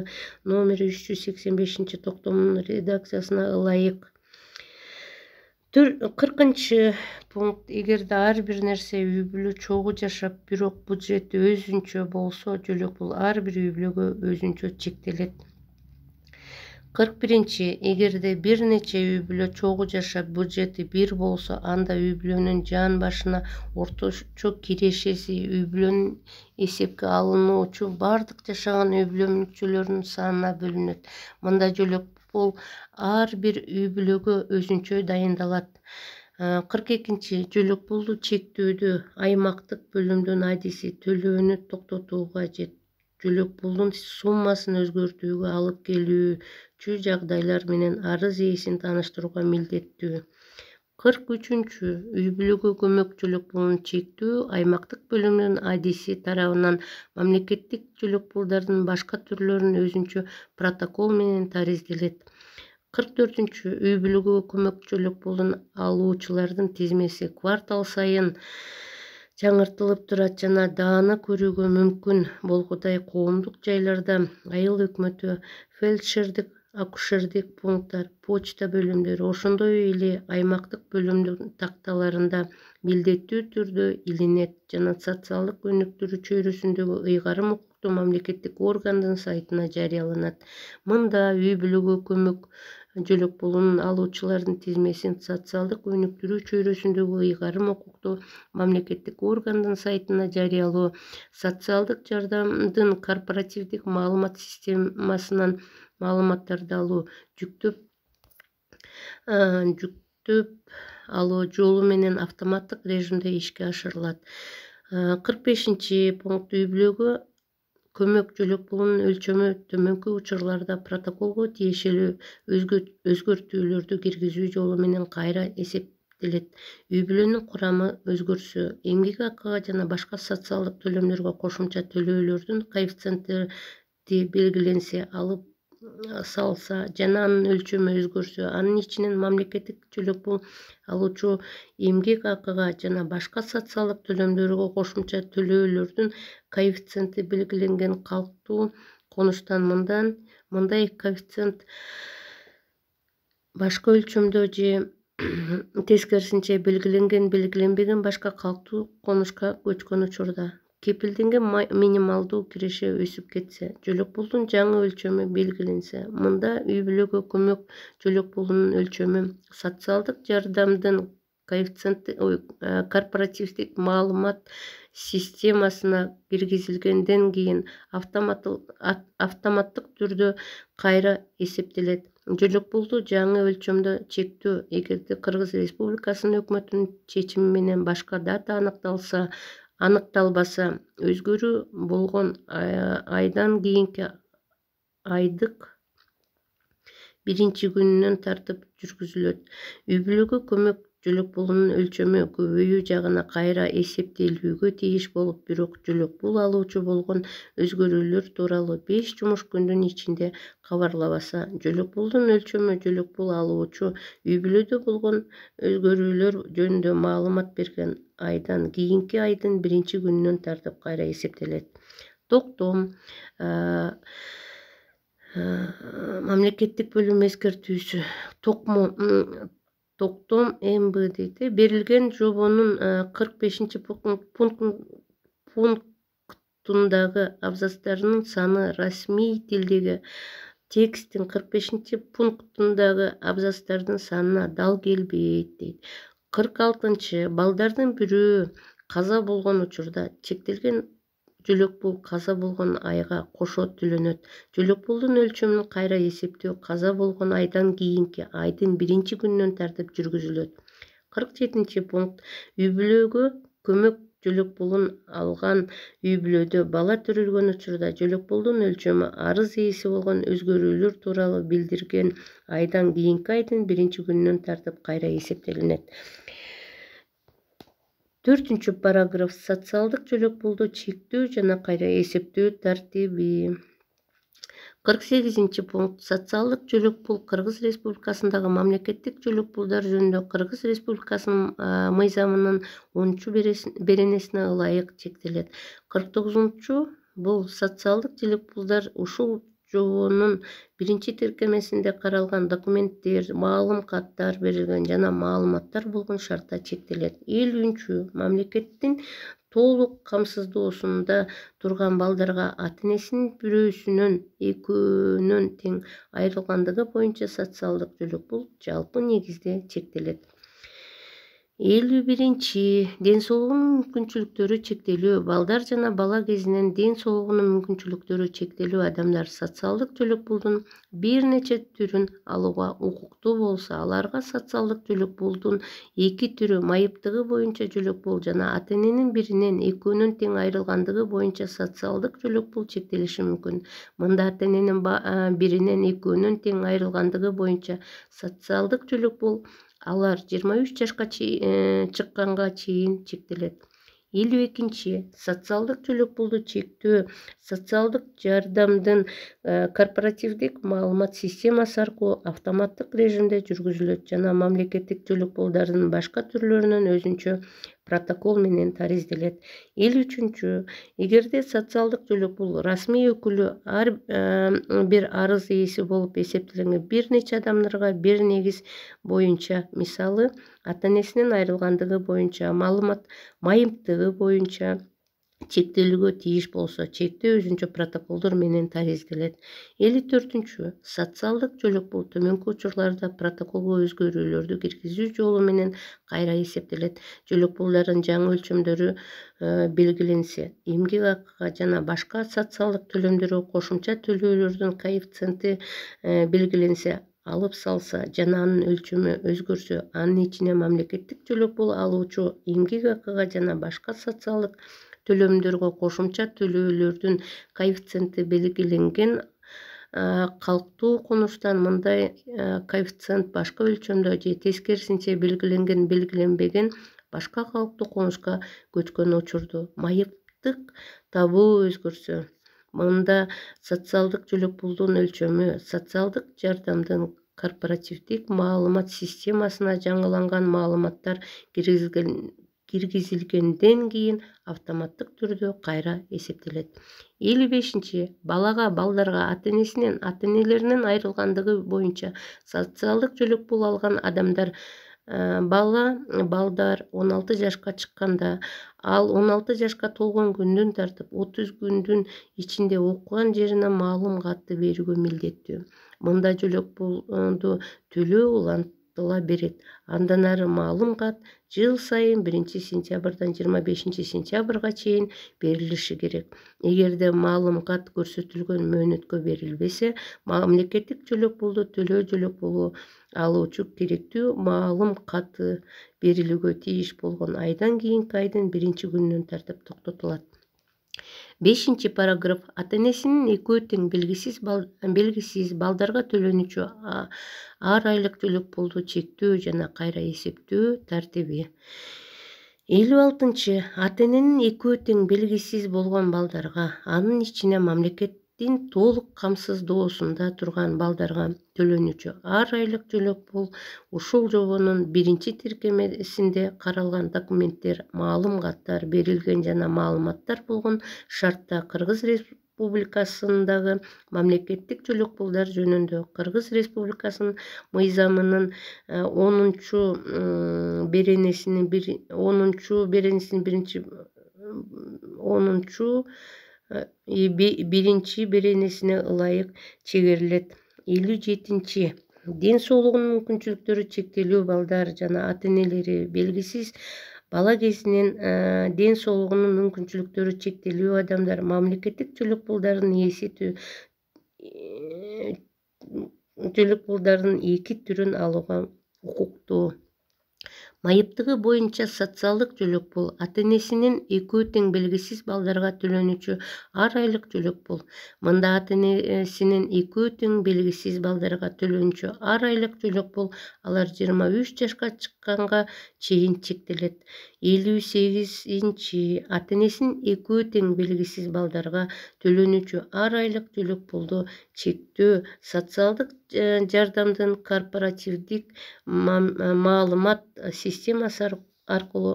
номер 385 токтомунун редакциясына ылайык. 40. Пункт эгерде ар бир нерсе үй бүлө чогуу жашап, бирок бюджети өзүнчө болсо, жөлөк пул ар бир үй бүлөгө өзүнчө чектелет. 41. Эгерде бир нече үй бүлө чогуу жашап, бюджети бир болсо, анда үй бүлөнүн жан башына орточо кирешеси үй бүлөнүн эсепке алынуучу бардык жашаган үй бүлө мүчөлөрүнүн санына бөлүнөт. Мында жөлөк пул ар бир үй бүлөгө өзүнчө дайындалат. 42. Жөлөк пулду чектөөдө аймактык бөлүмдүн адиси төлөөнү токтотууга же жөлөк пулдун суммасын өзгөртүүгө алып келүүчү жагдайлар менен арыз ээсин тааныштырууга милдеттүү. 43. Үй бүлөгө көмөк жөлөк пулун чектөө аймактык бөлүмдүн адиси тарабынан мамлекеттик жөлөк пулдардын башка түрлөрүн өзүнчө протокол менен таризделет. 44. Үй бүлөгө көмөк жөлөк пулун алуучулардын тизмеси квартал сайын жаңыртылып турат жана дааны көрүүгө мүмкүн болгудай коомдук жайларда айыл өкмөтү, фельдшердик акушердик пункттар, почта бөлүмдөрү, ошондой эле аймактык бөлүмдүн такталарында милдеттүү түрдө илинет жана социалдык өнүктүрүү чөйрөсүндөгү ыйгарым укуктуу мамлекеттик органдын сайтына жарыяланат. Мында үй бүлөгө көмөк жөлөк пулун алуучулардын тизмесин социалдык өнүктүрүү чөйрөсүндөгү ыйгарым укуктуу мамлекеттик органдын сайтына жарыялоо, социалдык жардамдын корпоративдик маалымат системасынан маалыматтарды алуу, жүктөп алуу жолу менен автоматтык режимде ишке ашырылат. 45. Пункт үй бүлөгө көмөк жөлөк пулунун өлчөмү төмөнкү учурларда протоколго тиешелүү өзгөртүүлөрдү киргизүү жолу менен кайра эсептелет. Үй бүлөнүн курамы өзгөрсө, эмгек акыга жана башка социалдык төлөмдөргө кошумча төлөөлөрдүн коэффициенти белгиленсе, алып салса жана анын өлчөмү өзгөрсө, анын ичинен мамлекеттик жөлөк пул алуучу эмгек акыга жана башка социалдык төлөмдөргө кошумча төлөөлөрдүн коэффициенти белгиленген калктуу конуштан мындай коэффициент башка өлчөмдө же тескерисинче белгиленбеген башка калктуу конушка көчкөн учурда кепилденген минималдуу киреше өсүп кетсе, жөлөк пулдун жаңы өлчөмү белгиленсе, мында үй бүлөгө көмөк жөлөк пулунун өлчөмү социалдык жардамдын коэффициенти корпоративдик маалымат системасына киргизилгенден кийин автоматтык түрдө кайра эсептелет. Жөлөк пулду жаңы өлчөмдө чектөө эгерде Кыргыз Республикасынын өкмөтүнүн чечими менен башка дата аныкталбаса, өзгөрүү болгон айдан кийинки айдык 1-күнүнөн тартып жүргүзүлөт. Үй бүлөгө көмөк жөлөк пулунун өлчөмү көбөйүү жагына кайра эсептелүүгө тийиш болуп, бирок жөлөк пул алуучу болгон өзгөрүүлөр тууралуу 5 жумуш күндүн ичинде кабарлабаса, жөлөк пулдун өлчөмү жөлөк пул алуучу үй бүлөдө болгон өзгөрүүлөр жөнүндө маалымат берген айдан кийинки айдын 1-күнүнөн тартып кайра эсептелет. Токтом мамлекеттик бөлүм эскертүүсү токтом МБД берилген жобонун 45 пунктундагы абзацтарынын саны расмий тилдеги тексттин 45 пунктундагы абзацтардын санына дал келбейт дейт. 46. Балдардын бирөө каза болгон учурда чектелген жөлөк пул каза болгон айга кошо төлөнөт. Жөлөк пулдун өлчөмүн кайра эсептөө каза болгон айдан кийинки айдын 1-күнүнөн тартып жүргүзүлөт. 47. Пункт үй бүлөгө көмөк жөлөк пулун алган үй бүлөдө бала төрөлгөн учурда жөлөк пулдун өлчөмү арыз ээси болгон өзгөрүүлөр тууралуу билдирген айдан кийинки айдын 1-күнүнөн тартып кайра эсептелинет. 4. Параграф социалдык жөлөк пулду чектөө жана кайра эсептөө тартиби. 48. Пункт социалдык жөлөк пул Кыргыз Республикасындагы мамлекеттик жөлөк пулдар жөнүндө Кыргыз Республикасынын мыйзамынын 10-беренесине ылайык чектелет. 49. Бул социалдык жөлөк пулдар ушул жобонун 1-тиркемесинде каралган документтер, маалым каттар берилген жана маалыматтар болгон шартта чектелет. 50. Мамлекеттин толук камсыздоосунда турган балдарга ата-энесинин бирөөсүнөн экөөнөн тең айрылгандыгы боюнча социалдык жөлөк пул жалпы негизде чектелет. 51. Ден соолугунун мүмкүнчүлүктөрү чектелүү. Балдар жана бала кезинен ден соолугунун мүмкүнчүлүктөрү чектелүү адамдар социалдык жөлөк пулдун бир нече түрүн алууга укуктуу болсо, аларга социалдык жөлөк пулдун 2 түрү майыптыгы боюнча жөлөк пул жана ата-эненин биринен экөөнөн тең айрылгандыгы боюнча социалдык жөлөк пул чектелиши мүмкүн. Мында ата-эненин биринен экөөнөн тең айрылгандыгы боюнча социалдык жөлөк пул алар 23 жашка чыкканга чейин чектелет. 52. Социалдык төлөк пулду чектөө социалдык жардамдын корпоративдик маалымат системасы аркылуу автоматтык режимде жүргүзүлөт жана мамлекеттик төлөк пулдардын башка түрлөрүнөн өзүнчө протокол менен таризделет. 53. Эгерде социалдык төлөк пул расмий өкүлү ар бир арыз ээси болуп эсептелген бир нече адамдарга бир негиз боюнча, мисалы ата-энесинен айрылгандыгы боюнча, майымттыгы боюнча чектелүүгө тийиш болсо, чектөө өзүнчө протоколдор менен таризделет. 54. Социалдык төлөк пул төмөнкү учурларда протоколго өзгөрүүлөрдү киргизүү жолу менен кайра эсептелет. Төлөк пулдардын жаңы өлчөмдөрү белгиленсе, эмгек акыга жана башка социалдык төлөмдөргө кошумча төлөөлөрдүн коэффициенти белгиленсе, алып салса жана анын өлчөмү өзгөрсө, анын ичине мамлекеттик төлөк пул алуучу эмгек акыга жана башка социалдык төлөмдөргө кошумча төлөөлөрдүн коэффициенти белгиленген калктуу конуштан мындай коэффициент башка өлчөмдө же тескерисинче белгиленбеген башка калктуу конушка көчкөн учурду майыптык табуу өзгөрсө, мында социалдык төлөк пулдун өлчөмү социалдык жардамдын корпоративдик маалымат системасына жаңыланган маалыматтар киргизилгенден кийин автоматтык түрдө кайра эсептелет. 55. Балдарга ата-энелеринен айрылгандыгы боюнча социалдык төлөк пул алган адамдар балдар 16 жашка чыкканда, ал 16 жашка толгон күндөн тартып 30 күндүн ичинде окуган жерине маалым катты берүүгө милдеттүү. Мында төлөк пулду төлөө улантыла берет. Андан ары маалым кат жыл сайын 1-сентябрдан 25-сентябрга чейин берилиши керек. Эгерде маалым кат көрсөтүлгөн мөөнөткө берилбесе, мамлекеттик төлөк пулду төлөк пулу алуучу керектүү маалым каты берилүүгө тийиш болгон айдан кийинки айдын 1-күнүнөн тартып токтотулат. 5. Параграф. Ата-энесинин экөө тең белгисиз балдарга төлөнүүчү ар айлык төлөк пулду чектөө жана кайра эсептөө тартиби. 56. Ата-эненин экөө тең белгисиз болгон балдарга, анын ичине мамлекеттин толук камсыздоосунда турган балдарга төлөнүүчү ар айлык төлөк пул ушул жобонун 1-тиркемесинде каралган документтер, маалым каттар берилген жана маалыматтар болгон шартта Кыргыз Республикасындагы мамлекеттик төлөк пулдар жөнүндө Кыргыз Республикасынын мыйзамынын 10-чу беренесинин 1-чи беренесине ылайык чегерилет. 57. Ден соолугунун мүмкүнчүлүктөрү чектелүү балдар жана ата-энелери белгисиз бала кезинен ден соолугунун мүмкүнчүлүктөрү чектелүү адамдар мамлекеттик төлөк пулдардын эки түрүн алууга укуктуу. Майыптыгы боюнча социалдык төлөк пул ата-энесинин экөө тең белгисиз балдарга төлөнүүчү ар айлык төлөк пул. Мында ата-энесинин экөө тең белгисиз балдарга төлөнүүчү ар айлык төлөк пул алар 23 жашка чыкканга чейин чектелет. 58. Ата-энесинин экөө тең белгисиз балдарга төлөнүүчү ар айлык төлөк пулду чектөө социалдык жардамдын корпоративдик маалымат системасы аркылуу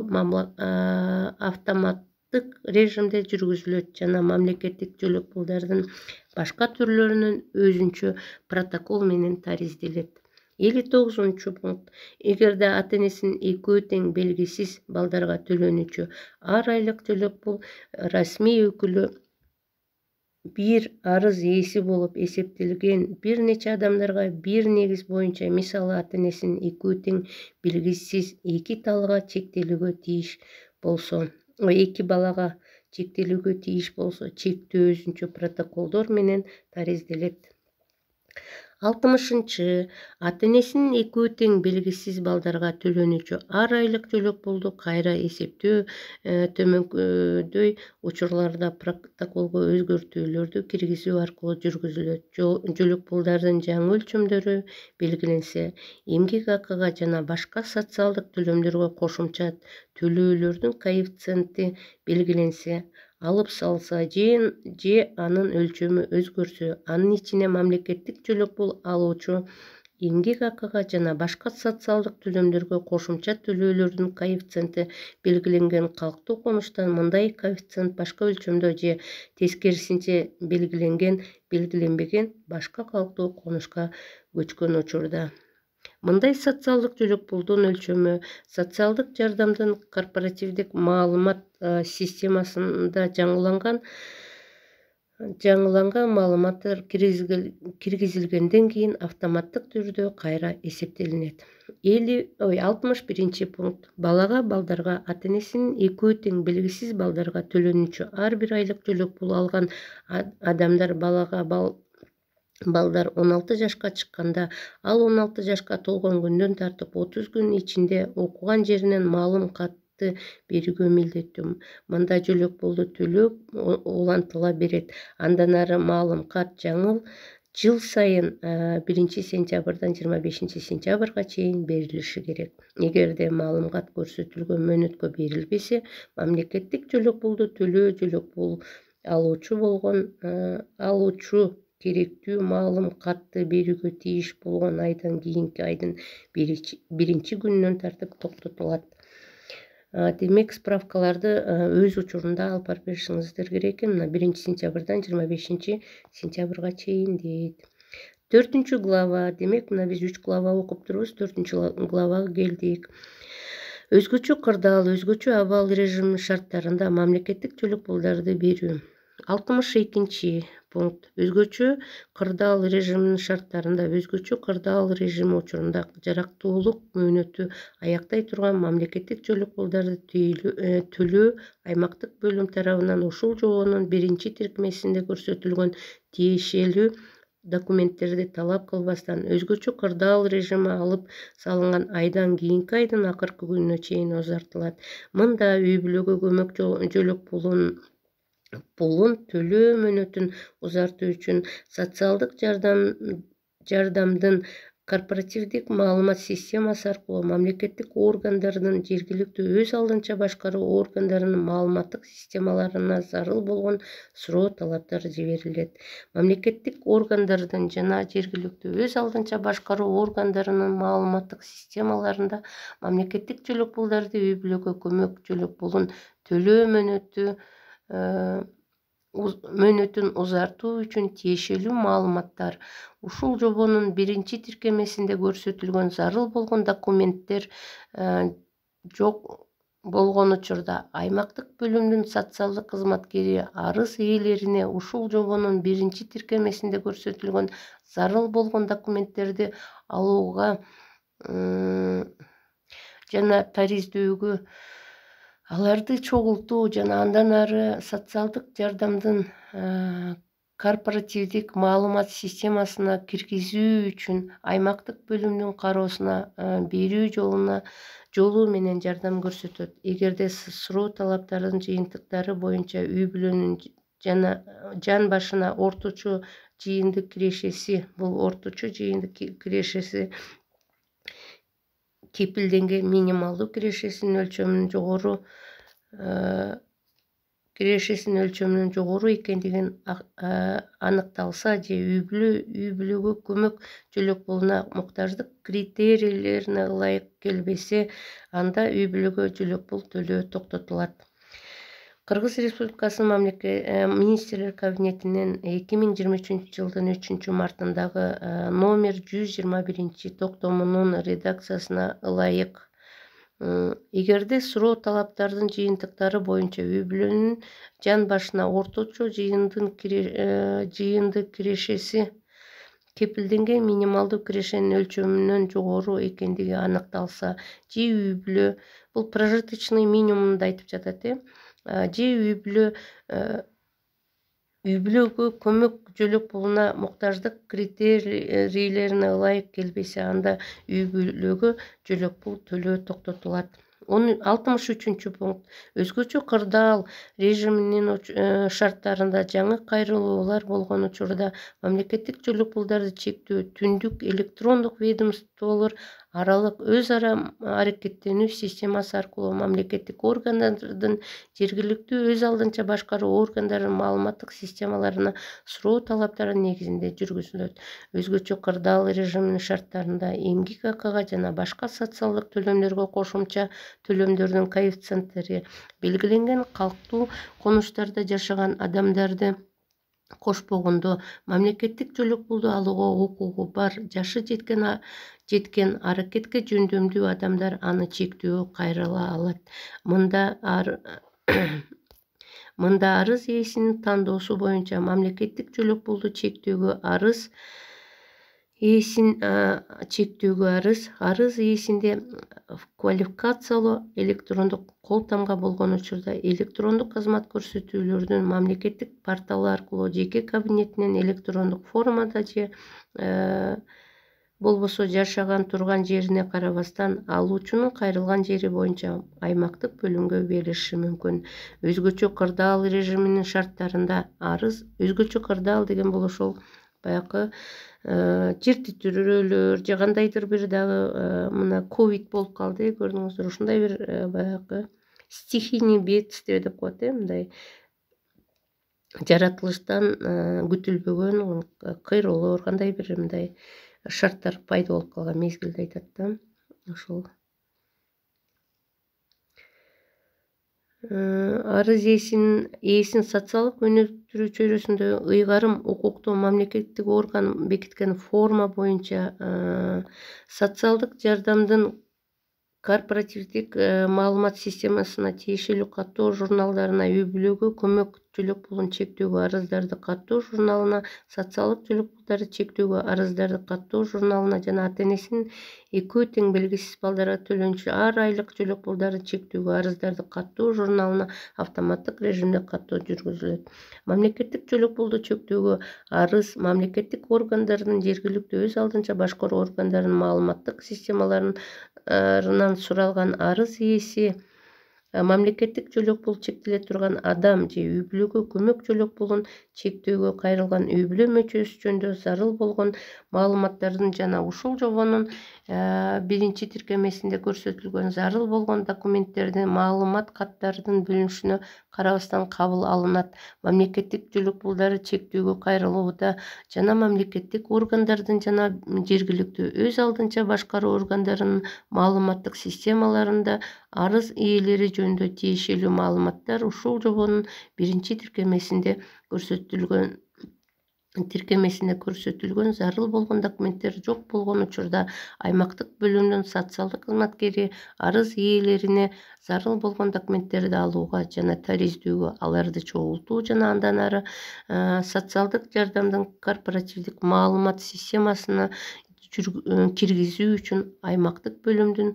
автоматтык режимде жүргүзүлөт жана мамлекеттик төлөк пулдардын башка түрлөрүнөн өзүнчө протокол менен таризделет. 59. Пункт. Эгерде ата-энесинин экөө тең белгисиз балдарга төлөнүүчү ар айлык төлөк пул расмий өкүлү бир арыз ээси болуп эсептелген бир нече адамдарга бир негиз боюнча, мисалы ата-энесинин экөө тең белгисиз эки балага чектелүүгө тийиш болсо, чектөө өзүнчө протоколдор менен таризделет. 60. Ата-энесинин экөө тең белгисиз балдарга төлөнүүчү ар айлык жөлөк пулду кайра эсептөө төмөнкүдөй учурларда протоколго өзгөртүүлөрдү киргизүү аркылуу жүргүзүлөт. Жөлөк пулдардын жаңы өлчөмдөрү белгиленсе, эмгек акыга жана башка социалдык төлөмдөргө кошумча төлөөлөрдүн коэффициенти белгиленсе, алып салса же анын өлчөмү өзгөрсө, анын ичине мамлекеттик жөлөк пул алуучу эмгек акыга жана башка социалдык төлөмдөргө кошумча төлөөлөрдүн коэффициенти белгиленген калктуу комуштан мындай коэффициент башка өлчөмдө же тескерисинче белгиленбеген башка калктуу конушка көчкөн учурда. Мындай социалдык жөлөк пулдун өлчөмү социалдык жардамдын корпоративдик маалымат системасында жаңыланган маалыматтар киргизилгенден кийин автоматтык түрдө кайра эсептелинет. 61 пункт. Балдарга ата-энесинин экөө тең белгисиз балдарга төлөнүүчү ар бир айлык жөлөк пул алган адамдар балдар 16 жашка чыкканда, ал 16 жашка толгон күндөн тартып 30 күн ичинде окуган жеринен маалым катты берүүгө милдеттүү. Мында жөлөк пулду төлөө улантыла берет. Андан ары маалым кат жыл сайын 1 сентябрдан 25 сентябрга чейин берилиши керек. Эгерде маалым кат көрсөтүлгөн мөөнөткө берилбесе, мамлекеттик жөлөк пулду төлөө жөлөк пул алуучу керектүү маалым катты берүүгө тийиш болгон айдан кийинки айдын 1 күнүнөн тартып токтотулат. Демек, справкаларды өз учурунда алып барып беришиңиздер керек экен. 1 сентябрдан 25 сентябрга чейин дейт. 4 глава. Демек, мына биз 3 глава окуп турбуз. 4 главага келдик. Өзгөчө кырдаал, өзгөчө абал режиминин шарттарында мамлекеттик жөлөк пулдарды берүү. 62 пункт. Өзгөчө кырдаал режиминин шарттарында өзгөчө кырдаал режими учурунда жарактуулук мөөнөтү аяктай турган мамлекеттик жөлөк пулдарды төлөө аймактык бөлүм тарабынан ушул жобонун 1-тиркемесинде көрсөтүлгөн тиешелүү документтерди талап кылбастан өзгөчө кырдаал режими алып салынган айдан кийинки айдын акыркы күнүнө чейин узартылат. Мында үй бүлөгө көмөк жөлөк пулун төлөө мөөнөтүн узартуу үчүн социалдык жардамдын корпоративдик маалымат системасы аркылуу мамлекеттик органдардын жергиликтүү өз алдынча башкаруу органдарынын маалыматтык системаларына зарыл болгон суроо талаптар жиберилет. Мамлекеттик органдардын жана жергиликтүү өз алдынча башкаруу органдарынын маалыматтык системаларында мамлекеттик жөлөк пулдарды үй бүлөгө көмөк жөлөк пулун төлөө мөөнөтүн узартуу үчүн тиешелүү маалыматтар, ушул жобонун 1-тиркемесинде көрсөтүлгөн зарыл болгон документтер жок болгон учурда аймактык бөлүмдүн социалдык кызматкери арыз ээлерине ушул жобонун 1-тиркемесинде көрсөтүлгөн зарыл болгон документтерди алууга жана тариздөөгө, аларды чогултуу жана андан ары социалдык жардамдын корпоративдик маалымат системасына киргизүү үчүн аймактык бөлүмдүн кароосуна берүү жолу менен жардам көрсөтөт. Эгерде суроо талаптардын жыйынтыктары боюнча үй бүлөнүн жан башына орточо жыйындык кирешеси, бул орточо жыйындык кирешеси кепилденген минималдуу кирешесинин жогору экендигин аныкталса же үй бүлөгө көмөк жөлөк пулуна муктаждык критерийлерине ылайык келбесе, анда үй бүлөгө жөлөк пул төлөө токтотулат. Кыргыз Республикасынын министрлер кабинетинин 2023 жылдын 3 мартындагы номер 121 токтомунун редакциясына ылайык, эгерде суроо талаптардын жыйынтыктары боюнча үй бүлөнүн жан башына орточо жыйындык кирешеси кепилденген минималдуу кирешенин өлчөмүнөн жогору экендиги аныкталса, же үй бүлө, бул прожиточный минимумду айтып жатат, же үй бүлө үй бүлөгө көмөк жөлөк пулуна муктаждык критерийлерине ылайык келбесе, анда үй бүлөгө жөлөк пул төлөө токтотулат. 63 пункт. Өзгөчө кырдаал режиминин шарттарында жаңы кайрылуулар болгон учурда мамлекеттик жөлөк пулдарды чектөө түндүк электрондук ведомстволор аралык өз ара аракеттенүү системасы аркылуу мамлекеттик органдардын жергиликтүү өз алдынча башкаруу органдарынын маалыматтык системаларына суроо талаптары негизинде жүргүзүлөт. Өзгөчө кырдаал режиминин шарттарында эмгек акыга жана башка социалдык төлөмдөргө кошумча төлөмдөрдүн коэффициенттери белгиленген калктуу конуштарда жашаган адамдарды кошпогондо мамлекеттик жөлөк пулду алууга укугу бар жашы жеткен аракетке жөндөмдүү адамдар аны чектөөгө кайрыла алат. Мында арыз ээсинин тандоосу боюнча мамлекеттик жөлөк пулду чектөөгө арыз ээсинде квалификациялуу электрондук кол тамга болгон учурда электрондук кызмат көрсөтүүлөрдүн мамлекеттик порталы аркылуу жеке кабинетинен электрондук формада же болбосо жашаган турган жерине карабастан алуучунун кайрылган жери боюнча аймактык бөлүмгө бериши мүмкүн. Өзгөчө кырдаал режиминин шарттарында өзгөчө кырдаал деген бул ошол баягы жер титирөөлөр же кандайдыр бир дагы мына ковид болуп калды, көрдүңүздөр, ушундай бир баягы стихийный бедствие деп коет, мындай жаратылыштан күтүлбөгөн кыйроолор, кандай бир мындай шарттар пайда болуп калган мезгилде айтат да, ошол. Арыз ээсин социалдык өнүктүрүү чөйрөсүндө ыйгарым укуктуу мамлекеттик орган бекиткен форма боюнча социалдык жардамдын корпоративдик маалымат системасына тиешелүү каттоо журналдарына үй бүлөгө көмөк жөлөк пулун чектөөгө арыздарды каттоо журналына, социалдык жөлөк пулдарды чектөөгө арыздарды каттоо журналына жана ата-энесинин экөө тең белгисиз балдарга төлөнчү ар айлык жөлөк пулдарды чектөөгө арыздарды каттоо журналына автоматтык режимде каттоо жүргүзүлөт. Мамлекеттик жөлөк пулду чектөөгө арыз мамлекеттик органдардын жергиликтүү өз алдынча башкаруу органдарынын маалыматтык системаларынан суралган арыз ээси мамлекеттик жөлөк пул чектеле турган адам же үй бүлөгө көмөк жөлөк пулун чектөөгө кайрылган үй бүлө мүчөсү жөнүндө зарыл болгон маалыматтардын жана ушул жобонун 1 тиркемесинде көрсөтүлгөн зарыл болгон документтердин маалымат каттардын бөлүнүшүнө карабастан кабыл алынат. Мамлекеттик жөлөк пулдарды чектөөгө кайрылууда жана мамлекеттик органдардын жана жергиликтүү өз алдынча башкаруу органдарынын маалыматтык системаларында арыз ээлери жөнүндө тиешелүү маалыматтар ушул жобонун 1 тиркемесинде көрсөтүлгөн зарыл болгон документтер жок болгон учурда аймактык бөлүмдүн социалдык кызматкери арыз ээлерине зарыл болгон документтерди алууга жана тариздөөгө, аларды чогултуу жана андан ары социалдык жардамдын корпоративдик маалымат системасына киргизүү үчүн аймактык бөлүмдүн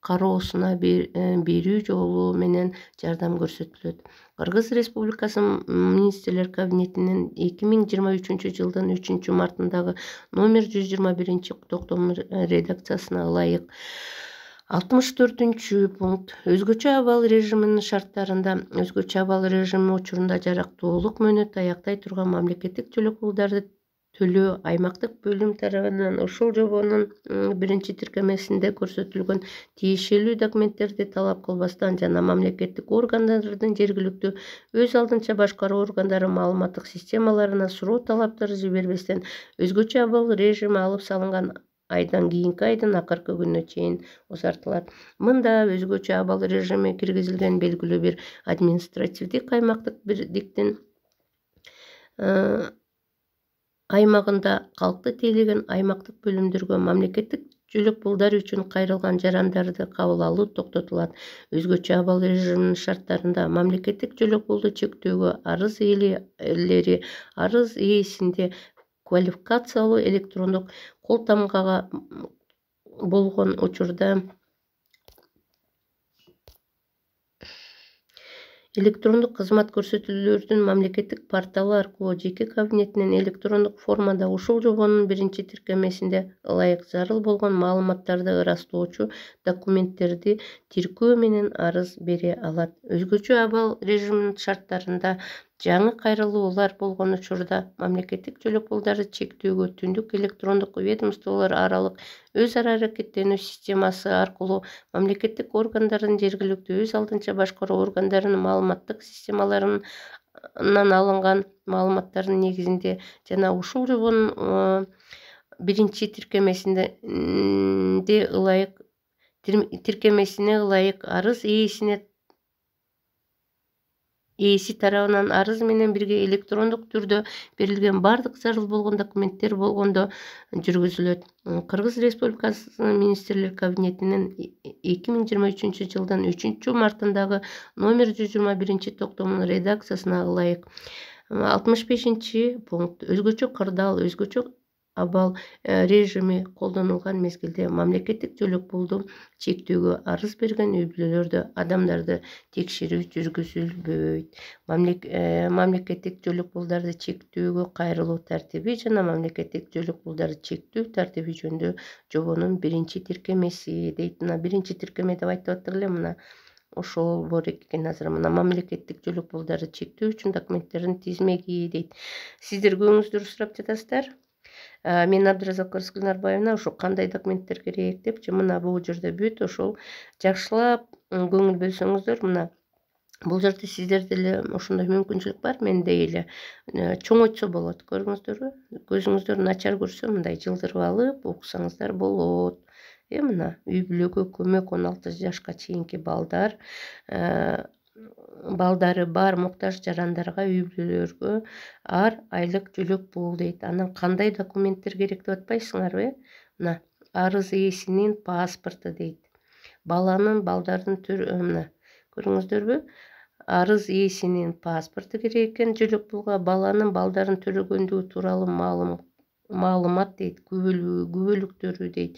кароосуна берүү жолу менен жардам көрсөтүлөт. Кыргыз Республикасынын министрлер кабинетинин 2023 жылдын 3 мартындагы номер 121 токтом редакциясына ылайык 64 пункт. Өзгөчө абал режиминин шарттарында өзгөчө абал режими учурунда жарактуулук мөөнөтү аяктай турган мамлекеттик жөлөк пулдарды төлөө аймактык бөлүм тарабынан ошол жобонун 1 тиркемесинде көрсөтүлгөн тиешелүү документтерди талап кылбастан жана мамлекеттик органдардын жергиликтүү өз алдынча башкаруу органдары маалыматтык системаларына суроо талаптарды жибербестен өзгөчө абал режими алып салынган айдан кийинки айдын акыркы күнүнө чейин узартылат. Мында өзгөчө абал режими киргизилген белгилүү бир административдик аймактык бирдиктин аймагында калкты тейлеген аймактык бөлүмдөргө мамлекеттик жөлөк пулдар үчүн кайрылган жарандарды кабыл алуу токтотулат. Өзгөчө абал режиминин шарттарында мамлекеттик жөлөк пулду чектөөгө арыз ээлери арыз ээсинде квалификациялуу электрондук кол тамгага болгон учурда электрондук кызмат көрсөтүүлөрдүн мамлекеттик порталы аркылуу жеке кабинетинен электрондук формада ушул жобонун биринчи тиркемесинде ылайык зарыл болгон маалыматтарды ырастоочу документтерди тиркөө менен арыз бере алат. Өзгөчө абал режиминин шарттарында жаңы кайрылуулар болгон учурда мамлекеттик жөлөк пулдарды чектөөгө түндүк электрондук ведомстволор аралык өз ара аракеттенүү системасы аркылуу мамлекеттик органдардын жергиликтүү өз алдынча башкаруу органдарынын маалыматтык системаларынан алынган маалыматтардын негизинде жана ушул жобонун биринчи тиркемесине ылайык арыз ээси тарабынан арыз менен бирге электрондук түрдө берилген бардык зарыл болгон документтер болгондо жүргүзүлөт. Кыргыз Республикасынын Министрлер Кабинетинин 2023 жылдын 3 мартындагы номер 121 токтомунун редакциясына ылайык 65 пункт өзгөчө кырдаал өзгөчө абал режими колдонулган мезгилде мамлекеттик жөлөк пулду чектөөгө арыз берген үй бүлөлөрдө адамдарды текшерүү жүргүзүлбөйт. Мамлекеттик жөлөк пулдарды чектөөгө кайрылуу тартиби жана мамлекеттик жөлөк пулдарды чектөө тартиби жөнүндө жобонун биринчи тиркемеси дейт. Мына биринчи тиркеме деп айтып атыр эле, мына ошол бар экен азыр. Мына мамлекеттик жөлөк пулдарды чектөө үчүн документтердин тизмеги дейт. Сиздер көңүңүздөрдү сурап жатасыздар. Мен Абдыразак Нарбаевна ошо кандай документтер керек депчи, мына бул жерде бүт ошол жакшылап көңүл бөлсөңүздөр, мына бул жерде сиздерде эле ошондой мүмкүнчүлүк бар, менде эле чоңойтсо болот. Көрдүңүздөрбү? Көзүңүздөр начар көрсө мындай жылдырып алып уксаңыздар болот. Мына үй бүлөгө көмөк 16 жашка чейинки балдары бар муктаж жарандарга, үй бүлөлөргө ар айлык жөлөк пул дейт. Анан кандай документтер керек деп атпайсыңарбы? Мына арыз ээсинин паспорту дейт. Балдардын мына көрүңүздөрбү? Арыз ээсинин паспорту керек экен жөлөк пулга, балдарын төлөгөндүгү тууралуу маалымат дейт, күбөлүктөрү дейт.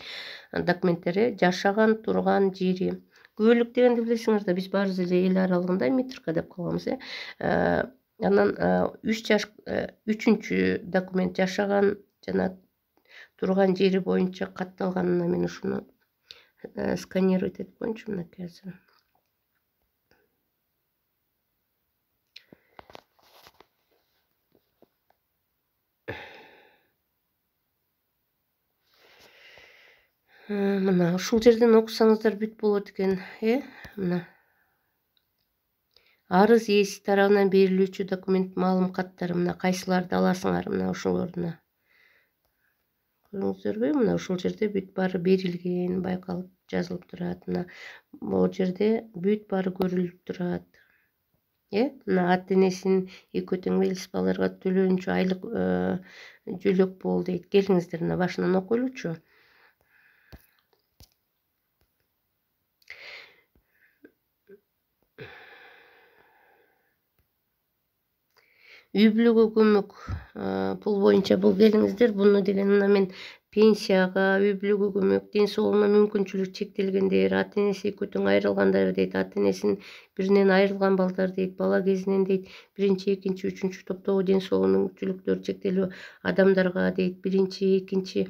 Документтери жашаган турган жери. Күбөлүк дегенди билесиңер да, биз баарыбыз эле эл аралыгында метрка деп калганбыз. Анан 3 жаш үчүнчү документ жашаган жана турган жери боюнча катталганына мен ушуну сканировать этип коеюнчу мынакей азыр. Мына ушул жерден окусаңыздар бүт болот экен. Мына арыз ээси тарабынан берилүүчү документ маалым каттары, мына кайсыларды аласыңар, мына ошолордуна көрүңүздөрбү? Мына ушул жерде бүт баары берилген, байкалып жазылып турат. Мына бул жерде бүт баары көрүлүп турат. Мына ата-энесинин экөө тең белгисиз балдарга төлөөнчү айлык жөлөк пул дейт. Келиңиздер, мына башынан окуйлучу. Үй бүлөгө көмөк пул боюнча бул келиңиздер. Буну деген мына мен пенсияга, үй бүлөгө көмөк, ден соолугуна мүмкүнчүлүк чектелгендер, ата-энеси экөө тең айрылгандар дейт, ата-энесинин биринен айрылган балдар дейт, бала кезинен дейт, биринчи, экинчи, үчүнчү топтогу ден соолугу мүмкүнчүлүктөрү чектелүү адамдарга дейт, биринчи, экинчи,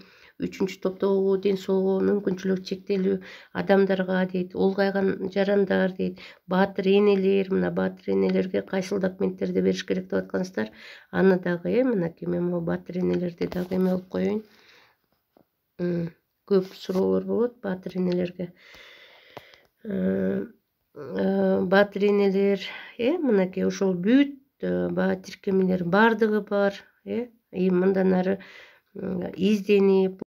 үчүнчү топтогу ден соолугу мүмкүнчүлүгү чектелүү адамдарга дейт, улгайган жарандар дейт, баатыр энелер, мына баатыр энелерге кайсыл документтерди бериш керек деп аткансыздар. Аны дагы мынакей мен могу баатыр энелерди дагы эме кылып коеюн. Көп суроолор болот баатыр энелерге. Баатыр энелер, мынакей ошол бүт тиркемелер бардыгы бар. Мындан ары изденип